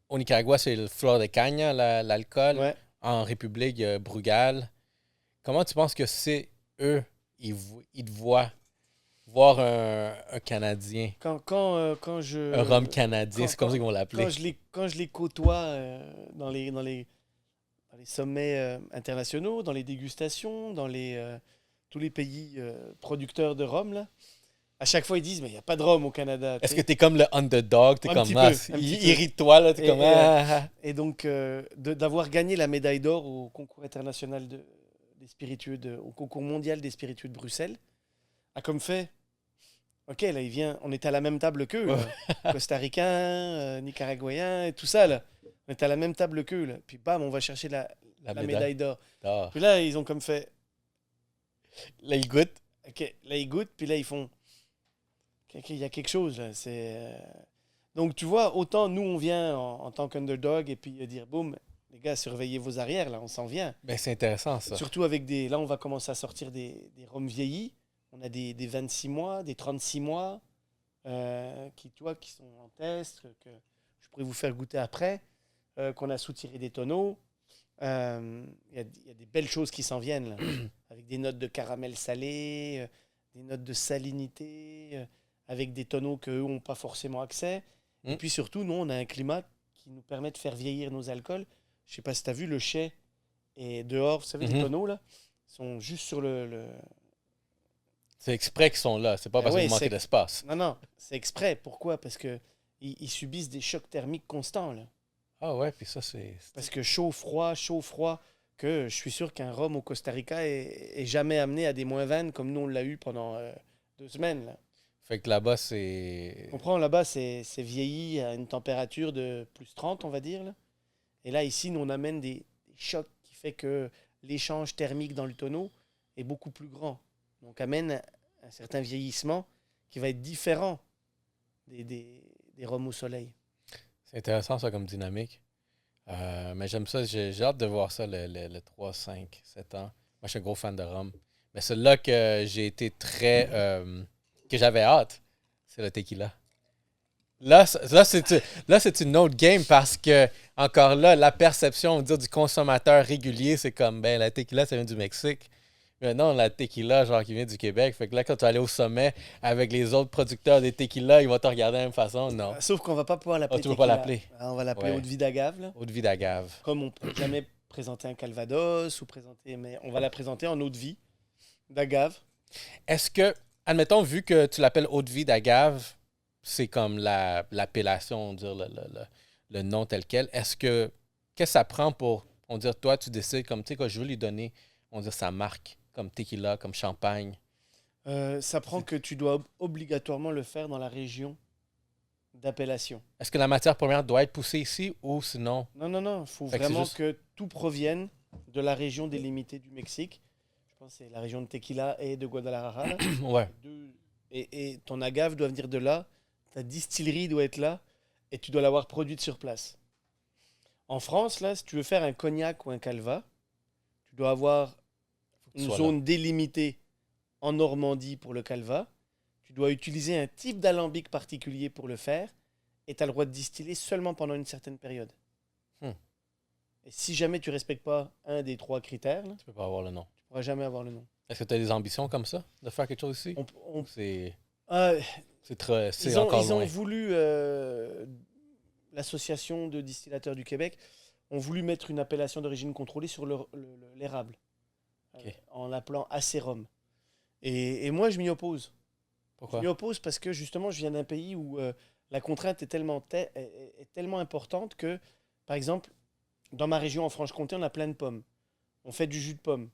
au Nicaragua, c'est le flor de caña, l'alcool. Ouais. En République, il y a Brugal. Comment tu penses que c'est eux, ils te voient voir un Canadien, Quand je... un rhum canadien, quand- c'est comme ça qu'ils vont l'appeler. Quand je les côtoie dans les sommets internationaux, dans les dégustations, dans tous les pays producteurs de rhum, là, à chaque fois, ils disent, mais il n'y a pas de rhum au Canada. Est-ce tu que sais. tu es comme le underdog? Tu es Un comme, petit ah, peu, un petit peu. irrite-toi, là, tu es Et- comme, et, ah. Et donc, d'avoir gagné la médaille d'or au concours international des spiritueux, au concours mondial des spiritueux de Bruxelles, a comme fait, OK, là, il vient, on était à la même table qu'eux, là. Costa-Ricains, Nicaraguayens, et tout ça, là. On était à la même table qu'eux, là. Puis bam, on va chercher la médaille d'or. d'or. Puis là, ils ont comme fait, Là, il goûte. OK, là, ils goûtent, puis là, ils font, OK, il y a quelque chose, là. Donc, tu vois, autant nous, on vient en tant qu'underdog et puis dire, boum, les gars, surveillez vos arrières, là, on s'en vient. Ben, c'est intéressant, ça. Surtout avec des... Là, on va commencer à sortir des rhums vieillis. On a des 26 mois, des 36 mois, qui sont en test, que je pourrais vous faire goûter après, qu'on a soutiré des tonneaux. Il y a des belles choses qui s'en viennent, là, avec des notes de caramel salé, des notes de salinité, avec des tonneaux qu'eux n'ont pas forcément accès. Et Mm. puis surtout, nous, on a un climat qui nous permet de faire vieillir nos alcools. Je ne sais pas si tu as vu, le chai est dehors. Vous savez, les Mhm. tonneaux, là, sont juste sur le... C'est exprès qu'ils sont là. C'est pas parce ouais, qu'ils manquent c'est- d'espace. Non, c'est exprès. Pourquoi? Parce que ils subissent des chocs thermiques constants, là. Ah ouais, puis ça, c'est... Parce que chaud, froid, que je suis sûr qu'un rhum au Costa Rica est jamais amené à des moins 20 comme nous, on l'a eu pendant 2 semaines, là. Fait que là-bas, c'est... Tu comprends? Là-bas, c'est vieilli à une température de plus 30, on va dire, là. Et là, ici, nous, on amène des chocs qui fait que l'échange thermique dans le tonneau est beaucoup plus grand. Donc, amène un certain vieillissement qui va être différent des rhums au soleil. C'est intéressant, ça, comme dynamique. Mais j'aime ça. J'ai hâte de voir ça, le 3, 5, 7 ans. Moi, je suis un gros fan de rhum. Mais celui-là que j'ai été très... que j'avais hâte, c'est le tequila. Là, c'est une autre game parce que, encore là, la perception, on va dire, du consommateur régulier, c'est comme, ben, la tequila, ça vient du Mexique. Mais non, la tequila, genre, qui vient du Québec. Fait que là, quand tu vas aller au sommet avec les autres producteurs des tequila, ils vont te regarder de la même façon. Non. Sauf qu'on va pas pouvoir l'appeler. Ah, tu veux pas tequila. l'appeler? Ah, on va l'appeler Ouais. eau de vie d'agave, là. Eau de vie d'agave. Comme on peut jamais présenter un calvados mais on va la présenter en eau de vie d'agave. Est-ce que, admettons, vu que tu l'appelles eau de vie d'agave, c'est comme l'appellation, on va dire, le nom tel quel, qu'est-ce que ça prend pour, on va dire, toi, tu décides, comme, tu sais, quoi, je veux lui donner, on va dire, sa marque, comme tequila, comme champagne. Ça prend que tu dois obligatoirement le faire dans la région d'appellation. Est-ce que la matière première doit être poussée ici ou sinon? Non. Il faut Fait que c'est vraiment juste- que tout provienne de la région délimitée du Mexique. Je pense que c'est la région de Tequila et de Guadalajara. Là. Ouais. Et ton agave doit venir de là. Ta distillerie doit être là. Et tu dois l'avoir produite sur place. En France, là, si tu veux faire un cognac ou un calva, tu dois avoir Faut que tu une sois zone délimitée en Normandie pour le calva. Tu dois utiliser un type d'alambic particulier pour le faire. Et tu as le droit de distiller seulement pendant une certaine période. Hmm. Et si jamais tu ne respectes pas un des 3 critères, là, Tu peux pas avoir le nom. tu ne pourras jamais avoir le nom. Est-ce que tu as des ambitions comme ça, de faire quelque chose ici? On- C'est euh, c'est encore ils ont loin. voulu, l'association de distillateurs du Québec, ont voulu mettre une appellation d'origine contrôlée sur l'érable, Ok. en l'appelant acérum. Et moi, je m'y oppose. Je Pourquoi? m'y oppose parce que justement, je viens d'un pays où la contrainte est tellement importante que, par exemple, dans ma région en Franche-Comté, on a plein de pommes. On fait du jus de pomme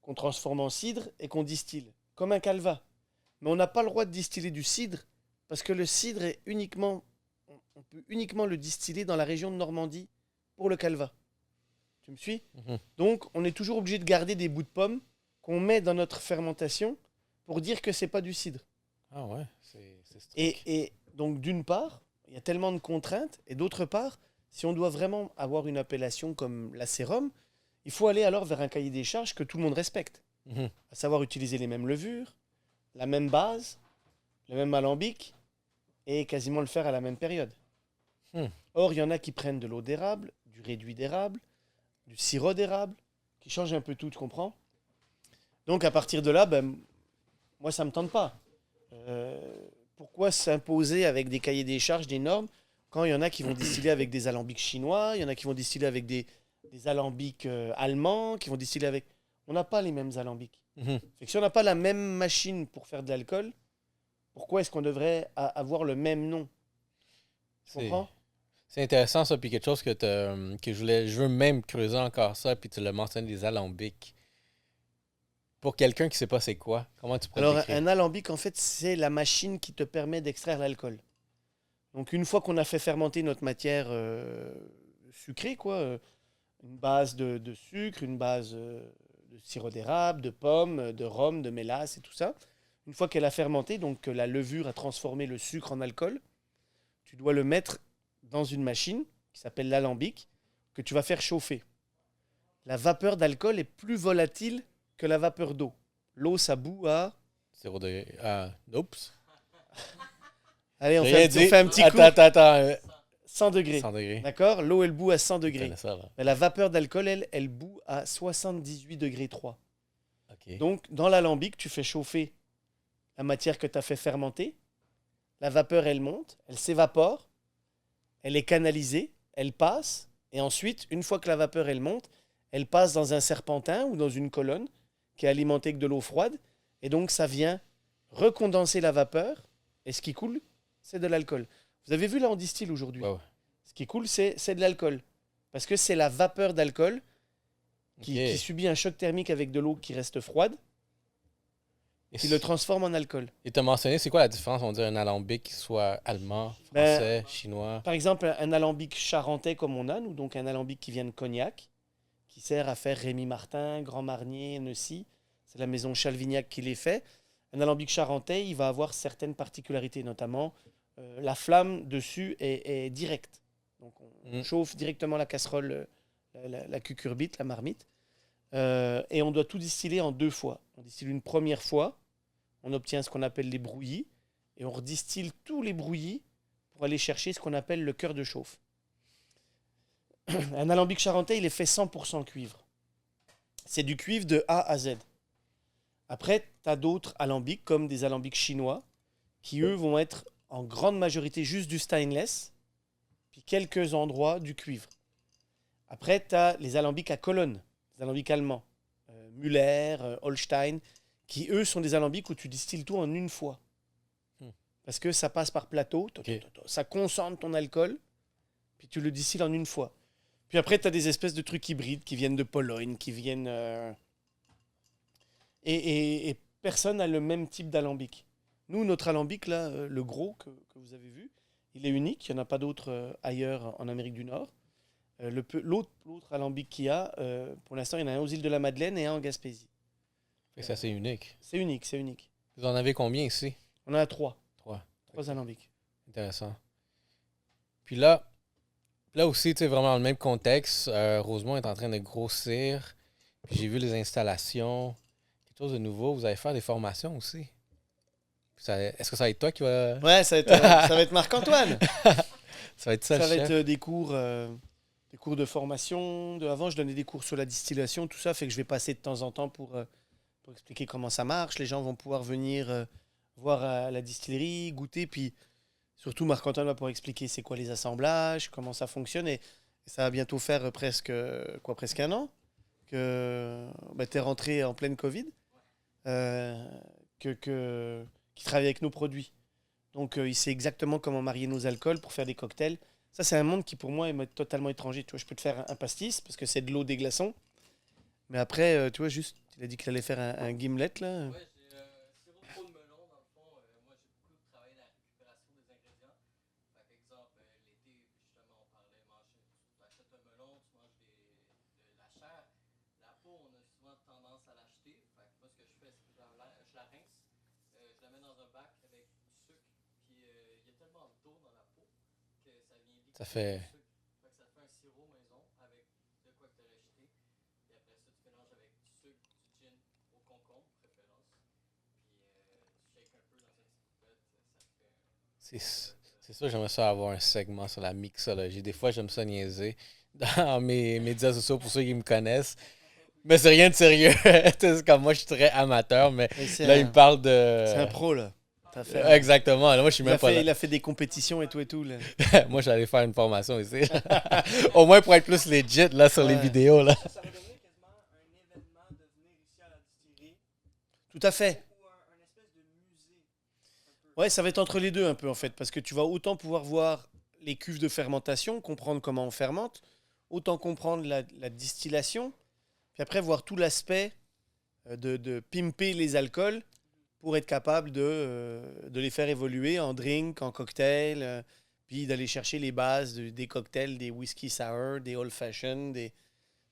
qu'on transforme en cidre et qu'on distille, comme un calva. Mais on n'a pas le droit de distiller du cidre parce que le cidre est uniquement, on peut uniquement le distiller dans la région de Normandie pour le calva. Tu me suis? Mhm. Donc, on est toujours obligé de garder des bouts de pommes qu'on met dans notre fermentation pour dire que c'est pas du cidre. Ah ouais, c'est strict. Et donc, d'une part, il y a tellement de contraintes, et d'autre part, si on doit vraiment avoir une appellation comme la sérum, il faut aller alors vers un cahier des charges que tout le monde respecte, Mhm. à savoir utiliser les mêmes levures, la même base, le même alambic, et quasiment le faire à la même période. Hmm. Or, il y en a qui prennent de l'eau d'érable, du réduit d'érable, du sirop d'érable, qui changent un peu tout, tu comprends? Donc, à partir de là, ben, moi, ça ne me tente pas. Euh, Pourquoi s'imposer avec des cahiers des charges, des normes, quand il y en a qui vont distiller avec des alambics chinois, il y en a qui vont distiller avec des alambics allemands, qui vont distiller avec... On n'a pas les mêmes alambics. Mhm. Fait que si on n'a pas la même machine pour faire de l'alcool, pourquoi est-ce qu'on devrait avoir le même nom? Tu C'est comprends? c'est intéressant ça, puis quelque chose que je veux même creuser encore ça, puis tu l'as mentionné, les alambics. Pour quelqu'un qui sait pas c'est quoi, comment tu pourrais le Alors, décrire? un alambic, en fait, c'est la machine qui te permet d'extraire l'alcool. Donc, une fois qu'on a fait fermenter notre matière sucrée, quoi, une base de sucre, une base de sirop d'érable, de pommes, de rhum, de mélasse et tout ça, une fois qu'elle a fermenté, donc que la levure a transformé le sucre en alcool, tu dois le mettre dans une machine qui s'appelle l'alambic, que tu vas faire chauffer. La vapeur d'alcool est plus volatile que la vapeur d'eau. L'eau, ça bout à... 0 degré. Ah, oups. Allez, on J'ai fait, rien un, dit. on fait un petit coup. Attends. 100 degrés. 100 degrés. D'accord? L'eau, elle bout à 100 Je degrés. connais ça, là. Mais la vapeur d'alcool, elle bout à 78 degrés 3. OK. Donc, dans l'alambic, tu fais chauffer la matière que tu as fait fermenter. La vapeur, elle monte, elle s'évapore, elle est canalisée, elle passe. Et ensuite, une fois que la vapeur, elle monte, elle passe dans un serpentin ou dans une colonne qui est alimentée avec de l'eau froide. Et donc, ça vient recondenser la vapeur. Et ce qui coule, c'est de l'alcool. Vous avez vu, là, on distille aujourd'hui. Ouais, ouais. Ce qui coule, c'est de l'alcool. Parce que c'est la vapeur d'alcool qui OK. subit un choc thermique avec de l'eau qui reste froide, Et qui le transforme en alcool. Et tu as mentionné, c'est quoi la différence, on dirait un alambic qui soit allemand, Ben, français, chinois? Par exemple, un alambic charentais comme on a, nous, donc un alambic qui vient de Cognac, qui sert à faire Rémy Martin, Grand Marnier, Hennessy. C'est la maison Chalvignac qui les fait. Un alambic charentais, il va avoir certaines particularités, notamment la flamme dessus est directe. Donc on chauffe directement la casserole, la cucurbite, la marmite. Et on doit tout distiller en 2 fois. On distille une première fois, on obtient ce qu'on appelle les brouillis, et on redistille tous les brouillis pour aller chercher ce qu'on appelle le cœur de chauffe. Un alambic charentais, il est fait 100% cuivre. C'est du cuivre de A à Z. Après, tu as d'autres alambics, comme des alambics chinois, qui eux vont être en grande majorité juste du stainless, puis quelques endroits du cuivre. Après, tu as les alambics à colonne, les alambics allemands, Müller, Holstein, qui eux sont des alambics où tu distilles tout en une fois. Parce que ça passe par plateau, ça concentre ton alcool, puis tu le distilles en une fois. Puis après, tu as des espèces de trucs hybrides qui viennent de Pologne, qui viennent... Et personne n'a le même type d'alambic. Nous, notre alambic, là, le gros que vous avez vu, il est unique. Il n'y en a pas d'autres ailleurs en Amérique du Nord. L'autre alambic qu'il y a, pour l'instant, il y en a un aux îles de la Madeleine et un en Gaspésie. Fait que ça, c'est unique. C'est unique, c'est unique. Vous en avez combien ici? On en a 3. 3. Alambics. Intéressant. Puis là aussi, tu sais, vraiment dans le même contexte, Rosemont est en train de grossir. Puis j'ai vu les installations. Quelque chose de nouveau. Vous allez faire des formations aussi. Est-ce que ça va être toi qui va... Ouais, ça va être Marc-Antoine. Ça va être ça, Ça le va chef? être des cours de formation. Avant, je donnais des cours sur la distillation, tout ça. Fait que je vais passer de temps en temps pour expliquer comment ça marche. Les gens vont pouvoir venir voir la distillerie, goûter. Puis surtout, Marc-Antoine va pouvoir expliquer c'est quoi les assemblages, comment ça fonctionne. Et ça va bientôt faire presque 1 an que tu es rentré en pleine Covid. qui travaille avec nos produits. Donc, il sait exactement comment marier nos alcools pour faire des cocktails. Ça, c'est un monde qui, pour moi, est totalement étranger. Tu vois, je peux te faire un pastis parce que c'est de l'eau, des glaçons. Mais après, tu vois, juste, il a dit qu'il allait faire un gimlet, là. Ouais, j'ai sirop de peau de melon, dans le fond. Moi, j'ai beaucoup travaillé dans la récupération des ingrédients. Par exemple, l'été, justement, on parlait manger. Tu achètes un melon, tu manges de la chair. La peau, on a souvent tendance à l'acheter. Fait que moi, ce que je fais, c'est que je la rince. Je la mets dans un bac avec du sucre. Puis, il y a tellement d'eau dans la peau que ça vient Ça liquifier fait. le sucre. Fait que ça fait un sirop maison avec de quoi que tu as rejeté. Puis après ça, tu mélanges avec du sucre, du gin au concombre, préférence. Puis tu shakes un peu dans une petite coupette. Ça fait C'est sûr, j'aimerais ça avoir un segment sur la mixologie. Des fois, j'aime ça niaiser dans mes médias sociaux pour ceux qui me connaissent. Mais c'est rien de sérieux. C'est comme moi, je suis très amateur, mais Mais là, il me parle c'est un de. pro, là. T'as fait, Exactement. Là, moi, je suis même pas là. il a fait des compétitions et tout, là. Moi, j'allais faire une formation ici. Au moins pour être plus legit là, sur les Ouais. vidéos. Là. Ça va devenir quasiment un événement de venir ici à la distillerie. Tout à fait. Ou un espèce de musée. Un peu. Ouais, ça va être entre les deux un peu en fait, parce que tu vas autant pouvoir voir les cuves de fermentation, comprendre comment on fermente, autant comprendre la distillation, puis après voir tout l'aspect de pimper les alcools pour être capable de les faire évoluer en drink, en cocktail, puis d'aller chercher les bases des cocktails, des whisky sour, des old fashion, des...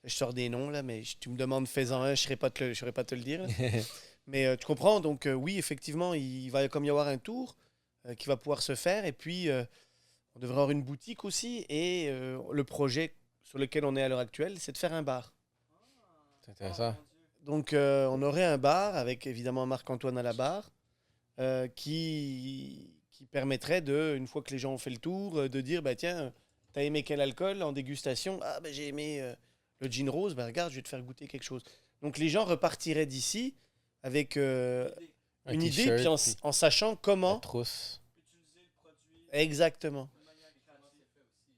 Je sors des noms là, mais tu me demandes fais-en un, je ne saurais pas te le dire. Là. Mais tu comprends, donc oui, effectivement, il va comme y avoir un tour qui va pouvoir se faire. Et puis, on devrait avoir une boutique aussi. Et le projet sur lequel on est à l'heure actuelle, c'est de faire un bar. C'est intéressant. Mon Dieu. Donc, on aurait un bar avec évidemment Marc-Antoine à la barre qui permettrait de, une fois que les gens ont fait le tour, de dire bah, tiens, t'as aimé quel alcool en dégustation? Ah, bah, j'ai aimé le gin rose. Bah, regarde, je vais te faire goûter quelque chose. Donc, les gens repartiraient d'ici avec Un une idée, t-shirt, puis puis en sachant la comment. trousse. Utiliser le produit Exactement. de manière créative.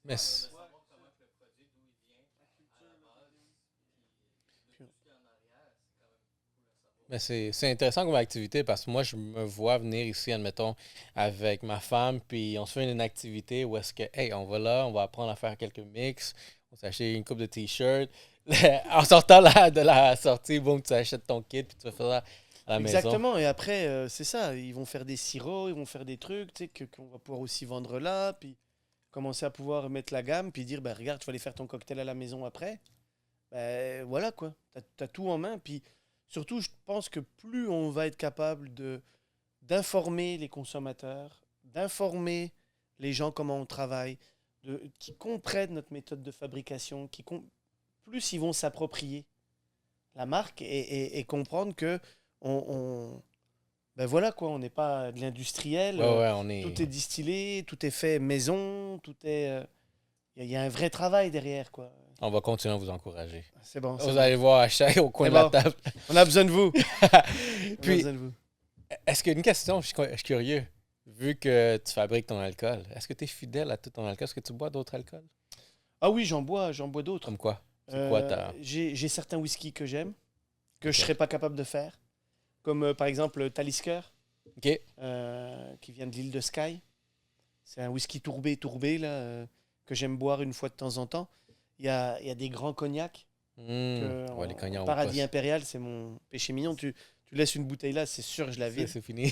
Mais savoir comment que le produit, d'où il vient, La culture, à la base, puis Puis- tout ce qu'il y a en arrière, c'est quand même cool à savoir. Mais c'est intéressant comme activité parce que moi, je me vois venir ici, admettons, avec ma femme, puis on se fait une activité où est-ce que, hey, on va là, on va apprendre à faire quelques mix, on s'achète une coupe de t-shirts. En sortant de la sortie, boum, tu achètes ton kit, puis tu vas faire ça à la maison. Exactement. Et après, c'est ça. Ils vont faire des sirops, ils vont faire des trucs tu sais, qu'on va pouvoir aussi vendre là, puis commencer à pouvoir mettre la gamme, puis dire bah, regarde, tu vas aller faire ton cocktail à la maison après. Ben, voilà quoi. T'as tout en main. Puis surtout, je pense que plus on va être capable d'informer les consommateurs, d'informer les gens comment on travaille, qui comprennent notre méthode de fabrication, plus ils vont s'approprier la marque et comprendre que ben voilà quoi, on n'est pas de l'industriel, Ouais, ouais, on est. tout est distillé, tout est fait maison, tout est, il y a un vrai travail derrière quoi. On va continuer à vous encourager. C'est bon. Vous allez voir à chaque au coin C'est de la bon. table. On a besoin de vous. On a Puis, besoin de vous. est-ce qu'il y a une question? Je suis curieux. Vu que tu fabriques ton alcool, est-ce que tu es fidèle à tout ton alcool? Est-ce que tu bois d'autres alcools? Ah oui, j'en bois d'autres. Comme quoi? C'est quoi ta. J'ai certains whiskies que j'aime, que je Ok. serais pas capable de faire, comme par exemple Talisker, Ok. qui vient de l'île de Skye. C'est un whisky tourbé là, que j'aime boire une fois de temps en temps. Il y a des grands cognacs. Ouais, les cognacs, on Paradis passe. impérial, c'est mon péché mignon. Tu laisses une bouteille là, c'est sûr que je la vide. C'est fini.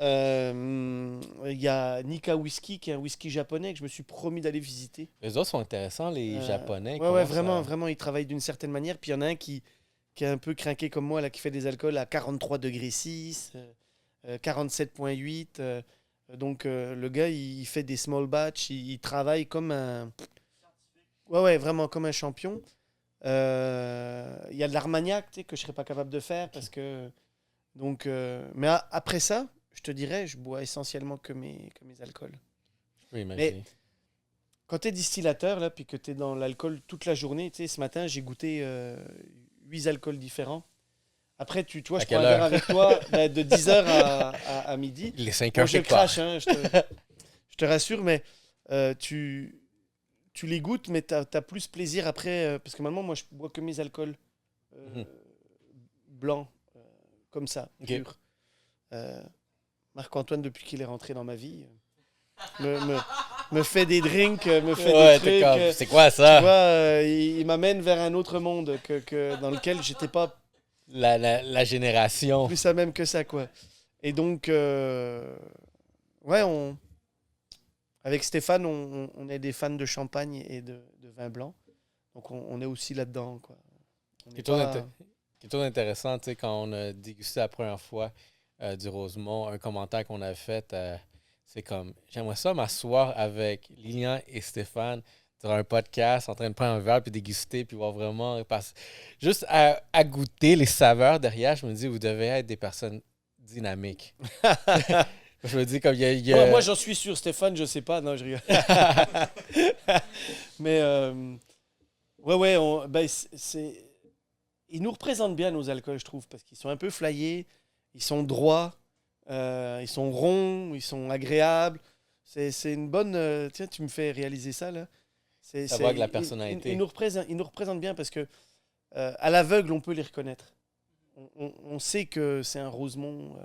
Il y a Nika Whisky, qui est un whisky japonais que je me suis promis d'aller visiter. Les autres sont intéressants, les Japonais. Ouais, comment ouais, ça- vraiment, ils travaillent d'une certaine manière. Puis il y en a un qui est un peu craqué comme moi, là, qui fait des alcools à 43 degrés 6, 47,8. Donc le gars, il fait des small batch, il travaille comme un... Ouais, vraiment comme un champion. Il y a de l'Armagnac, tu sais, que je serais pas capable de faire parce que... Donc, mais après ça, je te dirais, je bois essentiellement que mes alcools. Je peux imaginer. Quand tu es distillateur, là, puis que tu es dans l'alcool toute la journée, tu sais, ce matin, j'ai goûté 8 alcools différents. Après, tu vois, À je prends un quelle verre heure? avec toi ben, de 10h à midi. Les 5 Moi, heures je quelque part. crache, hein, je te rassure, mais tu les goûtes, mais tu as plus plaisir après. Parce que maintenant, moi, je bois que mes alcools Mhm. blancs, comme ça, Ok. pur. Marc-Antoine, depuis qu'il est rentré dans ma vie, me fait des drinks, me fait Ouais, des t'es trucs. comme, c'est quoi Tu ça? vois, il m'amène vers un autre monde dans lequel j'étais pas La génération. plus à même que ça, quoi. Et donc, ouais, avec Stéphane, on est des fans de champagne et de vin blanc. Donc, on est aussi là-dedans, quoi. On est Quelque chose pas- quelque chose d'intéressant, tu sais, quand on a dégusté la première fois du Rosemont, un commentaire qu'on a fait, c'est comme, j'aimerais ça m'asseoir avec Lilian et Stéphane sur un podcast, en train de prendre un verre, puis déguster, puis voir vraiment, juste à goûter les saveurs derrière, je me dis, vous devez être des personnes dynamiques. Je me dis, comme, il y a... Moi, j'en suis sûr. Stéphane, je sais pas. Non, je rigole. Mais, ouais, ben, ils nous représentent bien, nos alcools, je trouve, parce qu'ils sont un peu flyés, ils sont droits, ils sont ronds, ils sont agréables. C'est une bonne... tiens, tu me fais réaliser ça, là. Ça va avec la personnalité. Ils nous représentent bien parce que à l'aveugle, on peut les reconnaître. On sait que c'est un Rosemont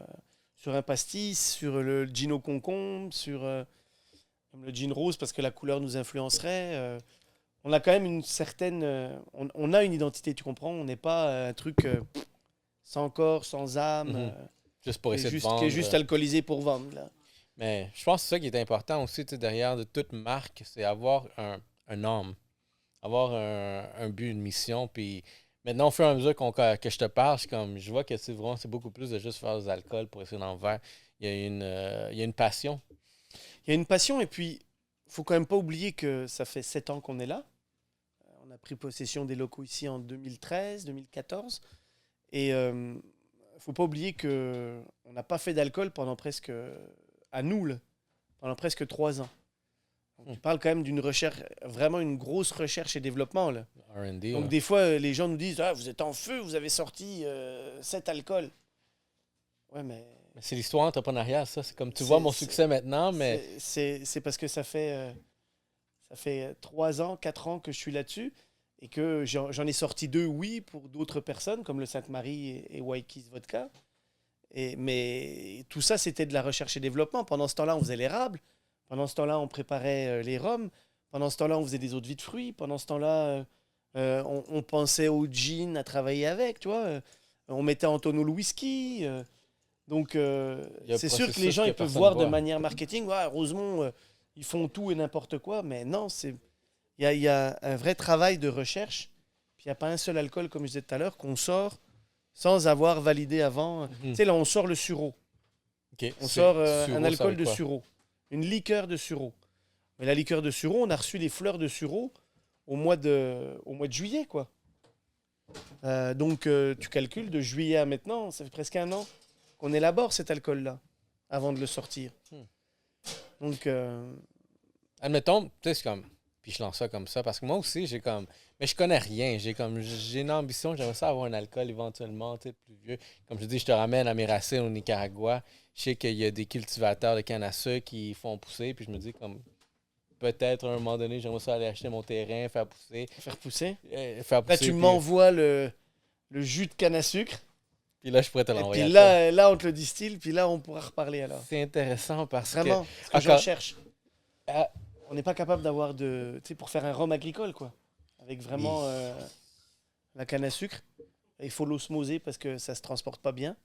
sur un pastis, sur le gin au concombre, sur le gin rose parce que la couleur nous influencerait. On a quand même une certaine... on a une identité, tu comprends? On n'est pas un truc sans corps, sans âme, Mhm. Juste pour essayer de vendre. qui est juste alcoolisé pour vendre. Là. Mais je pense que c'est ça qui est important aussi, tu sais, derrière de toute marque, c'est avoir un âme, avoir un but, une mission. Puis maintenant, au fur et à mesure que je te parle, je vois que c'est beaucoup plus de juste faire des alcools pour essayer d'en faire. Il y a une passion. Il y a une passion et puis il faut quand même pas oublier que ça fait 7 ans qu'on est là. On a pris possession des locaux ici en 2013, 2014. Et faut pas oublier que on n'a pas fait d'alcool pendant presque, à nous, là, pendant presque 3 ans. Donc, tu parles quand même d'une recherche, vraiment une grosse recherche et développement. Là. R&D. Donc là. des fois, les gens nous disent « Ah, vous êtes en feu, vous avez sorti 7 alcools. » Ouais, mais... Mais c'est l'histoire entrepreneuriale, ça. C'est comme tu C'est- vois mon c'est- succès maintenant, mais C'est parce que ça fait 3 ans, 4 ans que je suis là-dessus et que j'en ai sorti 2, oui, pour d'autres personnes, comme le Sainte-Marie et Waikis Vodka. Mais tout ça, c'était de la recherche et développement. Pendant ce temps-là, on faisait l'érable. Pendant ce temps-là, on préparait les rhums. Pendant ce temps-là, on faisait des eaux de vie de fruits. Pendant ce temps-là, on pensait au gin, à travailler avec, tu vois. On mettait en tonneau le whisky. Donc, Il y a un c'est sûr que processus les gens que ils peuvent personne voir voit. de manière marketing, ouais, Rosemont, ils font tout et n'importe quoi. Mais non, il y a un vrai travail de recherche. Puis il n'y a pas un seul alcool, comme je disais tout à l'heure, qu'on sort sans avoir validé avant. Tu sais, là, on sort le sureau. OK. On sort Sureau, un ça alcool veut de quoi? sureau. Une liqueur de sureau. Mais la liqueur de sureau, on a reçu les fleurs de sureau au mois de juillet, quoi. Donc, tu calcules, de juillet à maintenant, ça fait presque 1 an qu'on élabore cet alcool-là avant de le sortir. Donc, Admettons, tu sais, c'est comme. Puis je lance ça comme ça, parce que moi aussi, j'ai comme. Mais je connais rien. J'ai une ambition, j'aimerais ça avoir un alcool éventuellement, tu sais, plus vieux. Comme je dis, je te ramène à mes racines au Nicaragua. Je sais qu'il y a des cultivateurs de canne à sucre qui font pousser, puis je me dis, comme. Peut-être à un moment donné, j'aimerais ça aller acheter mon terrain, faire pousser. faire pousser. Faire Là, pousser. tu puis- m'envoies le jus de canne à sucre. Puis là, je pourrais te Et l'envoyer. puis à toi. là, on te le distille. Puis là, on pourra reparler alors. C'est intéressant parce Vraiment, que. ce que Encore- je cherche. Ah. On n'est pas capable d'avoir de... Tu sais, pour faire un rhum agricole, quoi. Avec vraiment la canne à sucre. Il faut l'osmoser parce que ça se transporte pas bien.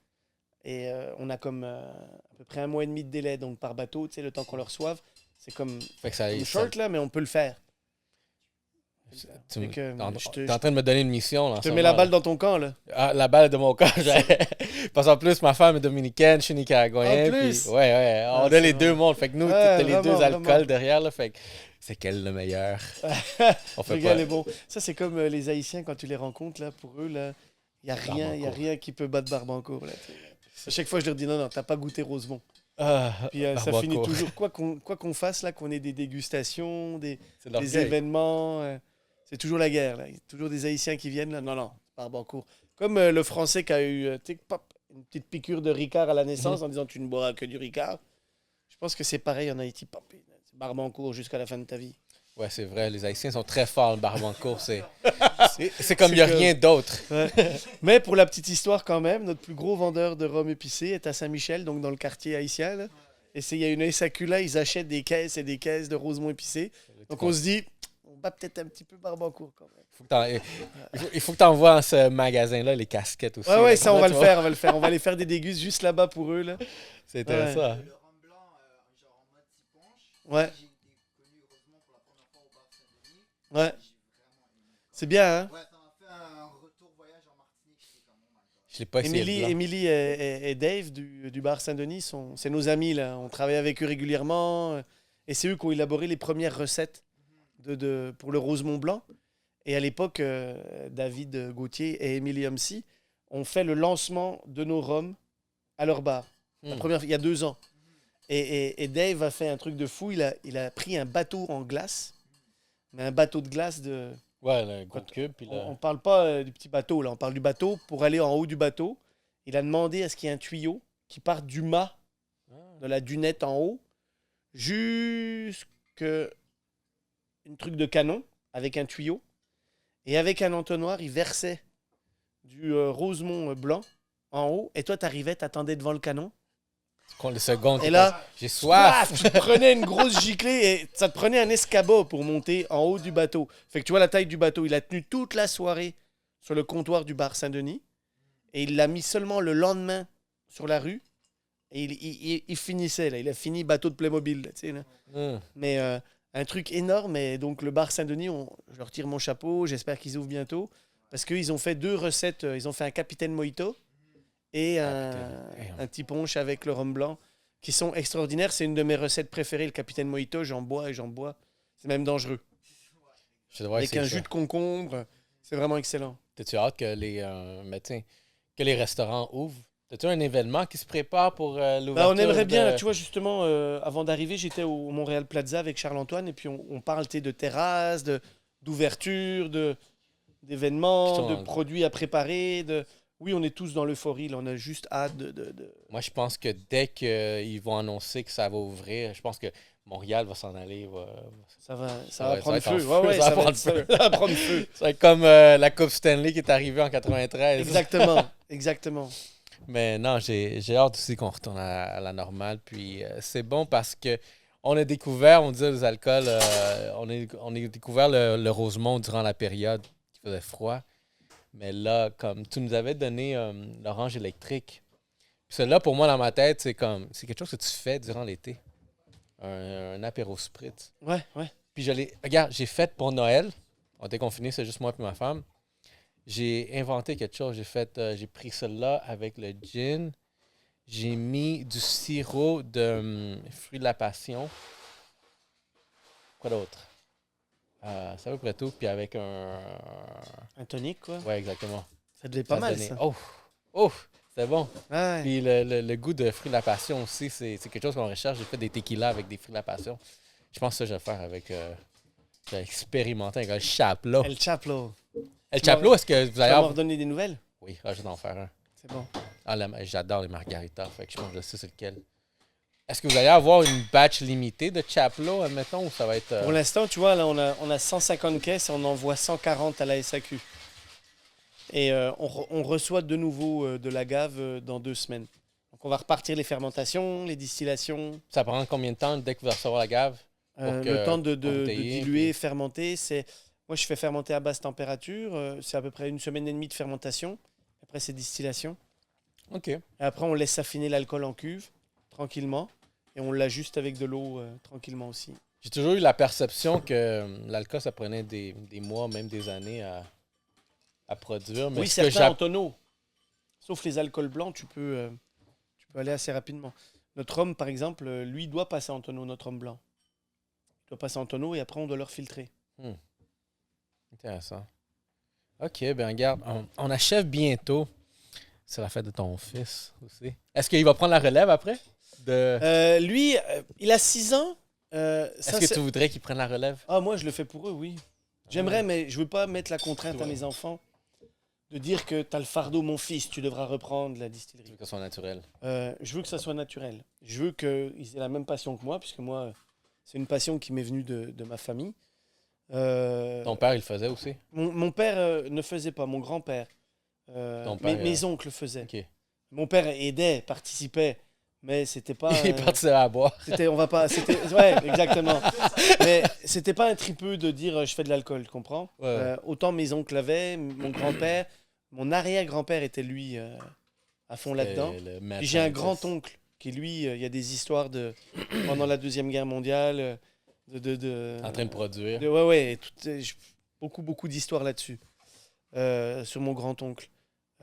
Et on a comme à peu près 1 mois et demi de délai. Donc par bateau, tu sais, le temps qu'on le reçoive, c'est comme Fait que ça, une short, là, mais on peut le faire. tu Fait que, t'es en train de me donner une mission. Là, en Je te ce mets la moment, balle là. dans ton camp, là. Ah, la balle de mon corps. Parce qu'en plus, ma femme est dominicaine, je suis nicaraguayen. En plus? Puis, ouais, on Ah, a c'est les bon. deux mondes. Fait que nous, Ouais, t'as les deux vraiment, alcools vraiment. derrière. Là, fait que c'est quel le meilleur? On fait Le gars, pas. est bon. Ça, c'est comme les Haïtiens, quand tu les rencontres, là, pour eux, là, il n'y a rien qui peut battre Barbancourt, là. À chaque fois, je leur dis, non, t'as pas goûté Rosemont. Ah, Puis ça Barbancourt. finit toujours, quoi qu'on fasse, là, qu'on ait des dégustations, C'est de des l'orgueil. événements, c'est toujours la guerre, là. Il y a toujours des Haïtiens qui viennent, là. Non, Barbancourt. Comme le Français qui a eu, tu sais, pop, une petite piqûre de Ricard à la naissance en disant, tu ne boiras que du Ricard. Je pense que c'est pareil en Haïti, pop. C'est Barbancourt jusqu'à la fin de ta vie. Ouais, c'est vrai. Les Haïtiens sont très forts, le barbancourt. C'est comme il n'y a C'est que- rien d'autre. Ouais. Mais pour la petite histoire quand même, notre plus gros vendeur de rhum épicé est à Saint-Michel, donc dans le quartier haïtien. Là. Et il y a une SAQ là, ils achètent des caisses et des caisses de Rosemont épicé. Donc on se dit, on bat peut-être un petit peu Barbancourt quand même. Il faut que tu envoies à ce magasin-là les casquettes aussi. Ouais, là. ça on Là, va tu le vois. faire, on va le faire. On va aller faire des dégustes juste là-bas pour eux. Là. C'est intéressant. Le rhum blanc, genre en mode tiponche. Ouais. J'ai connu Rosemont pour la première fois au bar Saint-Denis. Ouais, J'ai vraiment aimé. c'est bien, hein? Ouais, ça m'a fait un retour voyage en Martinique. J'étais comme, oh my god. Je l'ai pas essayé. le blanc. Émilie et Dave du bar Saint-Denis, c'est nos amis. Là. On travaille avec eux régulièrement. Et c'est eux qui ont élaboré les premières recettes pour le Rosemont blanc. Et à l'époque, David Gauthier et Émilie Humsey ont fait le lancement de nos rhums à leur bar. La première fois, il y a 2 ans. Et Dave a fait un truc de fou. Il a pris un bateau en glace. Mais un bateau de glace de... Ouais, le gros cube. Puis On ne parle pas du petit bateau, là. On parle du bateau. Pour aller en haut du bateau, il a demandé à ce qu'il y ait un tuyau qui parte du mât, de la dunette en haut, jusqu'à une truc de canon avec un tuyau. Et avec un entonnoir, il versait du Rosemont blanc en haut. Et toi, t'arrivais, t'attendais devant le canon. Le second. Et là, j'ai soif. tu prenais une grosse giclée et ça te prenait un escabeau pour monter en haut du bateau. Fait que tu vois la taille du bateau. Il a tenu toute la soirée sur le comptoir du bar Saint-Denis et il l'a mis seulement le lendemain sur la rue et il finissait là. Il a fini bateau de Playmobil, là, tu sais, là. Mais un truc énorme. Et donc le bar Saint-Denis, je leur tire mon chapeau. J'espère qu'ils ouvrent bientôt parce qu'ils ont fait 2 recettes. Ils ont fait un Capitaine Mojito et un petit punch avec le rhum blanc qui sont extraordinaires. C'est une de mes recettes préférées, le Capitaine Mojito. J'en bois et j'en bois. C'est même dangereux. Je vais devoir Avec essayer un ça. jus de concombre, c'est vraiment excellent. T'as-tu hâte que que les restaurants ouvrent? T'as-tu un événement qui se prépare pour l'ouverture? Bah, on aimerait bien, tu vois, justement, avant d'arriver, j'étais au Montréal Plaza avec Charles-Antoine et puis on parle de terrasses, d'ouverture, d'événements, Putain, de produits à préparer. Oui, on est tous dans l'euphorie. Là, on a juste hâte Moi, je pense que dès qu'ils vont annoncer que ça va ouvrir, je pense que Montréal va s'en aller. Ça va va prendre être en feu. feu. Ouais, Ça va ça prendre ça feu. va prendre feu. Ça va être comme la Coupe Stanley qui est arrivée en 93. Exactement. Mais non, j'ai hâte aussi qu'on retourne à la normale. Puis c'est bon parce que on a découvert, on disait les alcools, on a découvert le Rosemont durant la période qui faisait froid. Mais là, comme tu nous avais donné l'orange électrique, puis celle-là, pour moi, dans ma tête, c'est quelque chose que tu fais durant l'été. Un apéro spritz. Ouais. Puis regarde, j'ai fait pour Noël. On était confinés, c'est juste moi et ma femme. J'ai inventé quelque chose. J'ai pris celle-là avec le gin. J'ai mis du sirop de fruits de la passion. Quoi d'autre? C'est à peu près tout. Puis avec Un tonic, quoi. Ouais, exactement. Ça devait pas mal, donnait- ça. Oh, c'était bon. Ouais. Puis le goût de fruits de la passion aussi, c'est quelque chose qu'on recherche. J'ai fait des tequilas avec des fruits de la passion. Je pense que ça, je vais faire avec... j'ai expérimenté avec un chapelot. El Chaplo. El chapelot, est-ce que vous Tu allez vas me avoir... redonner des nouvelles? Oui, je vais en faire un. C'est bon. J'adore les margaritas, fait que je pense que je sais c'est lequel. Est-ce que vous allez avoir une batch limitée de chapelot, admettons, ou ça va être... Pour l'instant, tu vois, là, on a 150 caisses et on envoie 140 à la SAQ. Et on reçoit de nouveau de l'agave dans 2 semaines. Donc, on va repartir les fermentations, les distillations. Ça prend combien de temps dès que vous allez recevoir la gave? Le temps de embouteiller, diluer, fermenter. Moi, je fais fermenter à basse température. C'est à peu près 1 semaine et demie de fermentation. Après, c'est distillation. OK. Et après, on laisse affiner l'alcool en cuve, tranquillement. Et on l'ajuste avec de l'eau, tranquillement aussi. J'ai toujours eu la perception que l'alcool, ça prenait des mois, même des années à produire. Mais Oui, ce que certains en tonneau. Sauf les alcools blancs, tu peux aller assez rapidement. Notre rhum, par exemple, lui, doit passer en tonneau, notre rhum blanc. Il doit passer en tonneau et après, on doit le refiltrer. Intéressant. OK, ben regarde, on achève bientôt. C'est la fête de ton fils aussi. Est-ce qu'il va prendre la relève après? Lui, il a 6 ans. Est-ce que tu voudrais qu'il prenne la relève? Ah, moi, je le fais pour eux, oui. J'aimerais, mais je veux pas mettre la contrainte à mes enfants de dire que tu as le fardeau, mon fils, tu devras reprendre la Tu veux distillerie. que ce soit naturel. Je veux que ça soit naturel. Je veux qu'ils aient la même passion que moi, puisque moi, c'est une passion qui m'est venue de ma famille. Ton père, il le faisait aussi? Mon père ne faisait pas, mon grand-père. Ton père, Mes oncles faisaient. OK. Mon père aidait, participait, mais c'était pas. Il est parti à boire. On va pas. Ouais, exactement. Mais c'était pas un tripeux de dire je fais de l'alcool, tu comprends? Ouais. Autant mes oncles l'avaient, mon grand-père, mon arrière-grand-père était lui à fond là-dedans. Puis j'ai un grand-oncle qui, lui, il y a des histoires de pendant la Deuxième Guerre mondiale, En train de produire. ouais, beaucoup d'histoires là-dessus, sur mon grand-oncle.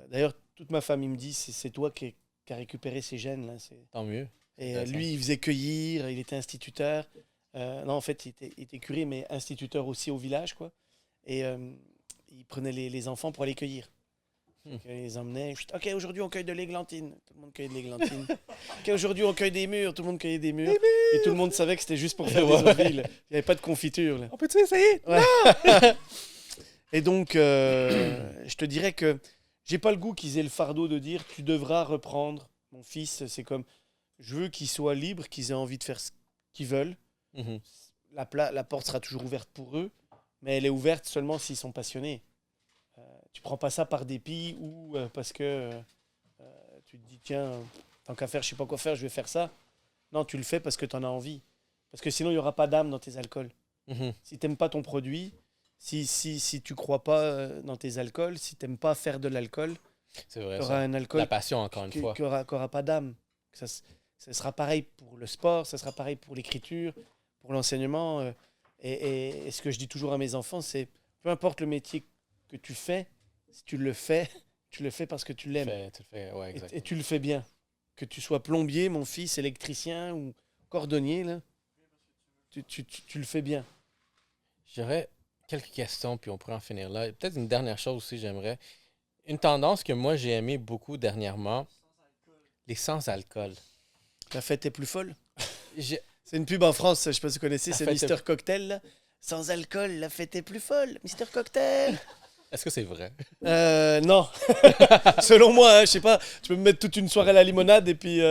D'ailleurs, toute ma famille me dit, c'est toi qui a récupéré ces gènes, là. Tant mieux. Et Intéressant. lui, il faisait cueillir, il était instituteur. Non, en fait, il était curé, mais instituteur aussi au village, quoi. Et il prenait les enfants pour aller cueillir. Donc, il les emmenait. OK, aujourd'hui, on cueille de l'églantine. Tout le monde cueille de l'églantine. OK, aujourd'hui, on cueille des mûres. Tout le monde cueillait des mûres. Et tout le monde savait que c'était juste pour faire des ouvriers. Il n'y avait pas de confiture, là. On peut-tu essayer? Ouais. Et donc, je te dirais que j'ai pas le goût qu'ils aient le fardeau de dire tu devras reprendre. Mon fils, c'est comme je veux qu'ils soient libres, qu'ils aient envie de faire ce qu'ils veulent. Mhm. La porte sera toujours ouverte pour eux, mais elle est ouverte seulement s'ils sont passionnés. Tu prends pas ça par dépit ou parce que tu te dis tiens, tant qu'à faire, je sais pas quoi faire, je vais faire ça. Non, tu le fais parce que tu en as envie. Parce que sinon, il n'y aura pas d'âme dans tes alcools. Mhm. Si tu n'aimes pas ton produit, si tu crois pas dans tes alcools, si tu n'aimes pas faire de l'alcool, C'est vrai, tu auras ça. un alcool La passion, encore une fois. qui aura pas d'âme. Ça sera pareil pour le sport, ça sera pareil pour l'écriture, pour l'enseignement. Et ce que je dis toujours à mes enfants, c'est peu importe le métier que tu fais, si tu le fais parce que tu l'aimes. Tu le fais, ouais, exact. Et tu le fais bien. Que tu sois plombier, mon fils, électricien ou cordonnier, là, tu le fais bien. J'aurais quelques questions, puis on pourrait en finir là. Peut-être une dernière chose aussi, j'aimerais. Une tendance que moi, j'ai aimé beaucoup dernièrement, les sans-alcool. La fête est plus folle. J'ai- C'est une pub en France, je sais pas si vous connaissez, La c'est fête Mister Cocktail. Là. Sans alcool, la fête est plus folle. Mister Cocktail. Est-ce que c'est vrai? Non. Selon moi, hein, je sais pas, tu peux me mettre toute une soirée à la limonade et puis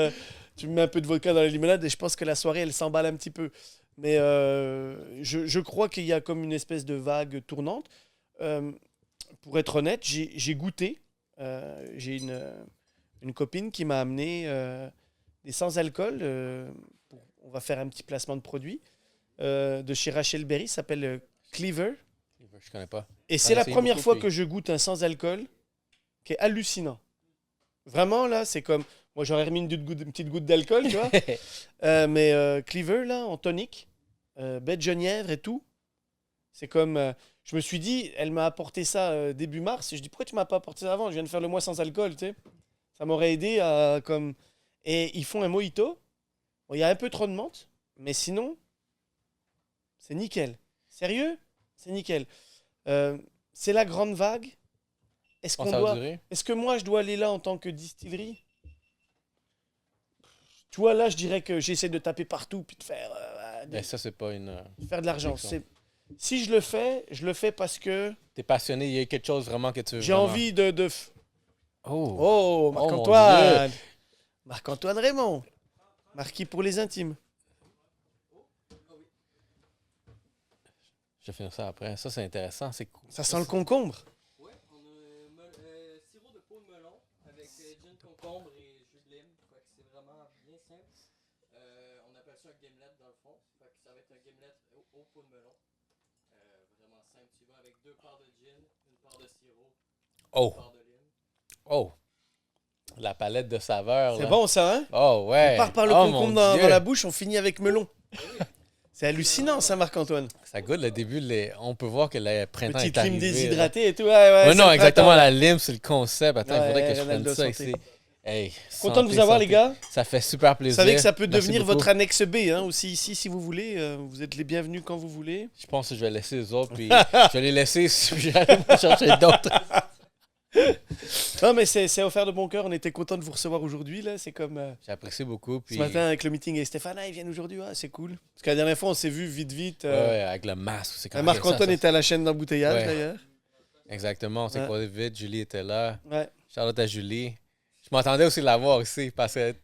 tu me mets un peu de vodka dans la limonade et je pense que la soirée, elle s'emballe un petit peu. Mais je crois qu'il y a comme une espèce de vague tournante. Pour être honnête, j'ai goûté. J'ai une copine qui m'a amené des sans-alcool. On va faire un petit placement de produit. De chez Rachel Berry, ça s'appelle Cleaver. Je connais pas. Et c'est la essayé première beaucoup, fois puis- que je goûte un sans-alcool qui est hallucinant. Vraiment, là, c'est comme... Moi, j'aurais remis une petite goutte d'alcool, tu vois. Mais Cleaver, là, en tonique, baie de genièvre et tout, c'est comme... je me suis dit, elle m'a apporté ça début mars. Et je dis, pourquoi tu m'as pas apporté ça avant? Je viens de faire le mois sans alcool, tu sais. Ça m'aurait aidé à... comme... Et ils font un mojito. Bon, il y a un peu trop de menthe, mais sinon, c'est nickel. Sérieux? C'est nickel. C'est la grande vague. Est-ce Pense qu'on que ça va doit... durer? Est-ce que moi, je dois aller là en tant que distillerie? Tu vois, là, je dirais que j'essaie de taper partout puis de faire, Ben, ça, c'est pas une... faire de l'argent. fiction. Si je le fais parce que T'es passionné, il y a quelque chose vraiment que tu veux j'ai vraiment- envie de... Oh! Oh, mon Marc-Antoine! Marc-Antoine Raymond. Marquis pour les intimes. Je vais finir ça après. Ça, c'est intéressant. C'est cool. Ça sent le concombre. Ouais, on a sirop de peau de melon avec gin concombre et jus de lime. Fait que c'est vraiment bien simple. On appelle ça un gimlet dans le fond. Fait que ça va être un gimlet au peau de melon. Vraiment simple. Tu vas avec 2 parts de gin, une part de sirop, Oh! une part de lime. Oh! La palette de saveurs. C'est là. bon, ça, hein? Oh, ouais! On part par le Oh, concombre mon dans Dieu. la bouche, on finit avec melon. C'est hallucinant, ça, Marc-Antoine. Ça goûte le début. On peut voir que le printemps Petite est lime arrivé. déshydratée et tout. Ouais, Ouais, c'est non, le exactement. printemps. La lime, c'est le concept. Attends, il Ouais, faudrait que je Ronaldo, prenne ça santé. ici. Hey, Content de santé, vous avoir, santé. les gars. Ça fait super Vous plaisir. savez que ça peut Merci devenir beaucoup. votre annexe B, hein, aussi ici, si vous voulez. Vous êtes les bienvenus quand vous voulez. Je pense que je vais laisser les autres, puis je vais les laisser si j'allais me chercher d'autres. Non, mais c'est offert de bon cœur. On était content de vous recevoir aujourd'hui. Là, c'est comme J'apprécie beaucoup. Puis... ce matin avec le meeting et Stéphane. Ils viennent aujourd'hui. Ah, c'est cool. Parce que la dernière fois, on s'est vu vite. Ouais, avec le masque. C'est quand même Marc-Antoine ça, était à la chaîne d'embouteillage Ouais. d'ailleurs. Exactement, on s'est Ouais. croisés vite. Julie était là. Ouais. Charlotte à Julie. Je m'attendais aussi de la voir ici parce qu'elle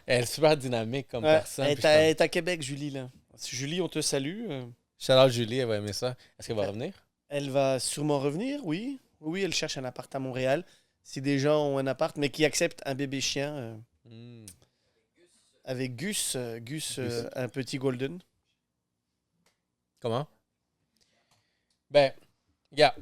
est super dynamique comme Ouais. personne. Elle puis est je à- suis elle est à Québec, Julie. Là. Julie, on te salue. Shout-out Julie, elle va aimer ça. Est-ce qu'elle va revenir? Elle va sûrement revenir, oui. Oui, elle cherche un appart à Montréal. Si des gens ont un appart, mais qui acceptent un bébé chien Hmm. avec Gus, Gus. un petit golden. Comment? Ben, yeah.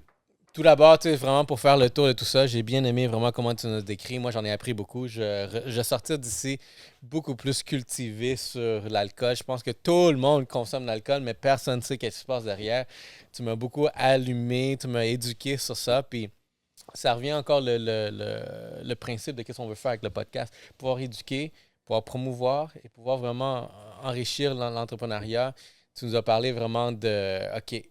Tout d'abord, tu sais, vraiment pour faire le tour de tout ça, j'ai bien aimé vraiment comment tu nous as décrit. Moi, j'en ai appris beaucoup. Je sortir d'ici beaucoup plus cultivé sur l'alcool. Je pense que tout le monde consomme l'alcool, mais personne ne sait qu'est-ce qui se passe derrière. Tu m'as beaucoup allumé, tu m'as éduqué sur ça. Puis ça revient encore le principe de ce qu'on veut faire avec le podcast. Pouvoir éduquer, pouvoir promouvoir et pouvoir vraiment enrichir l'entrepreneuriat. Tu nous as parlé vraiment de, OK,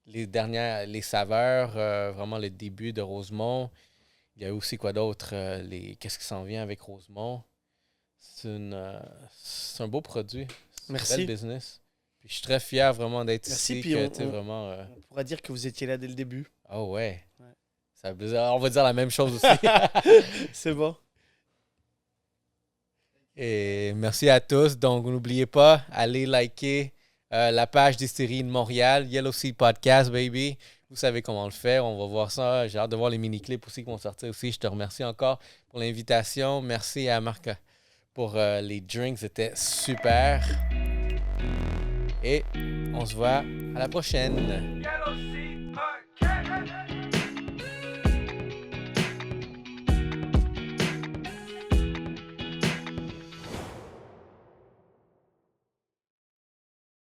les saveurs, vraiment le début de Rosemont. Il y a aussi quoi d'autre? Qu'est-ce qui s'en vient avec Rosemont? C'est un beau produit. C'est un Merci. bel business. Puis je suis très fier vraiment d'être Merci, ici. puis Que, on- tu sais, on- vraiment, On pourra dire que vous étiez là dès le début. oh ouais. Ouais. Ça veut dire- on va dire la même chose aussi. C'est bon. Et merci à tous. Donc, n'oubliez pas, allez liker la page d'Hystérie de Montréal, Yellow Sea Podcast, baby. Vous savez comment on le fait. On va voir ça. J'ai hâte de voir les mini-clips aussi qui vont sortir aussi. Je te remercie encore pour l'invitation. Merci à Marc pour les drinks. C'était super. Et on se voit à la prochaine.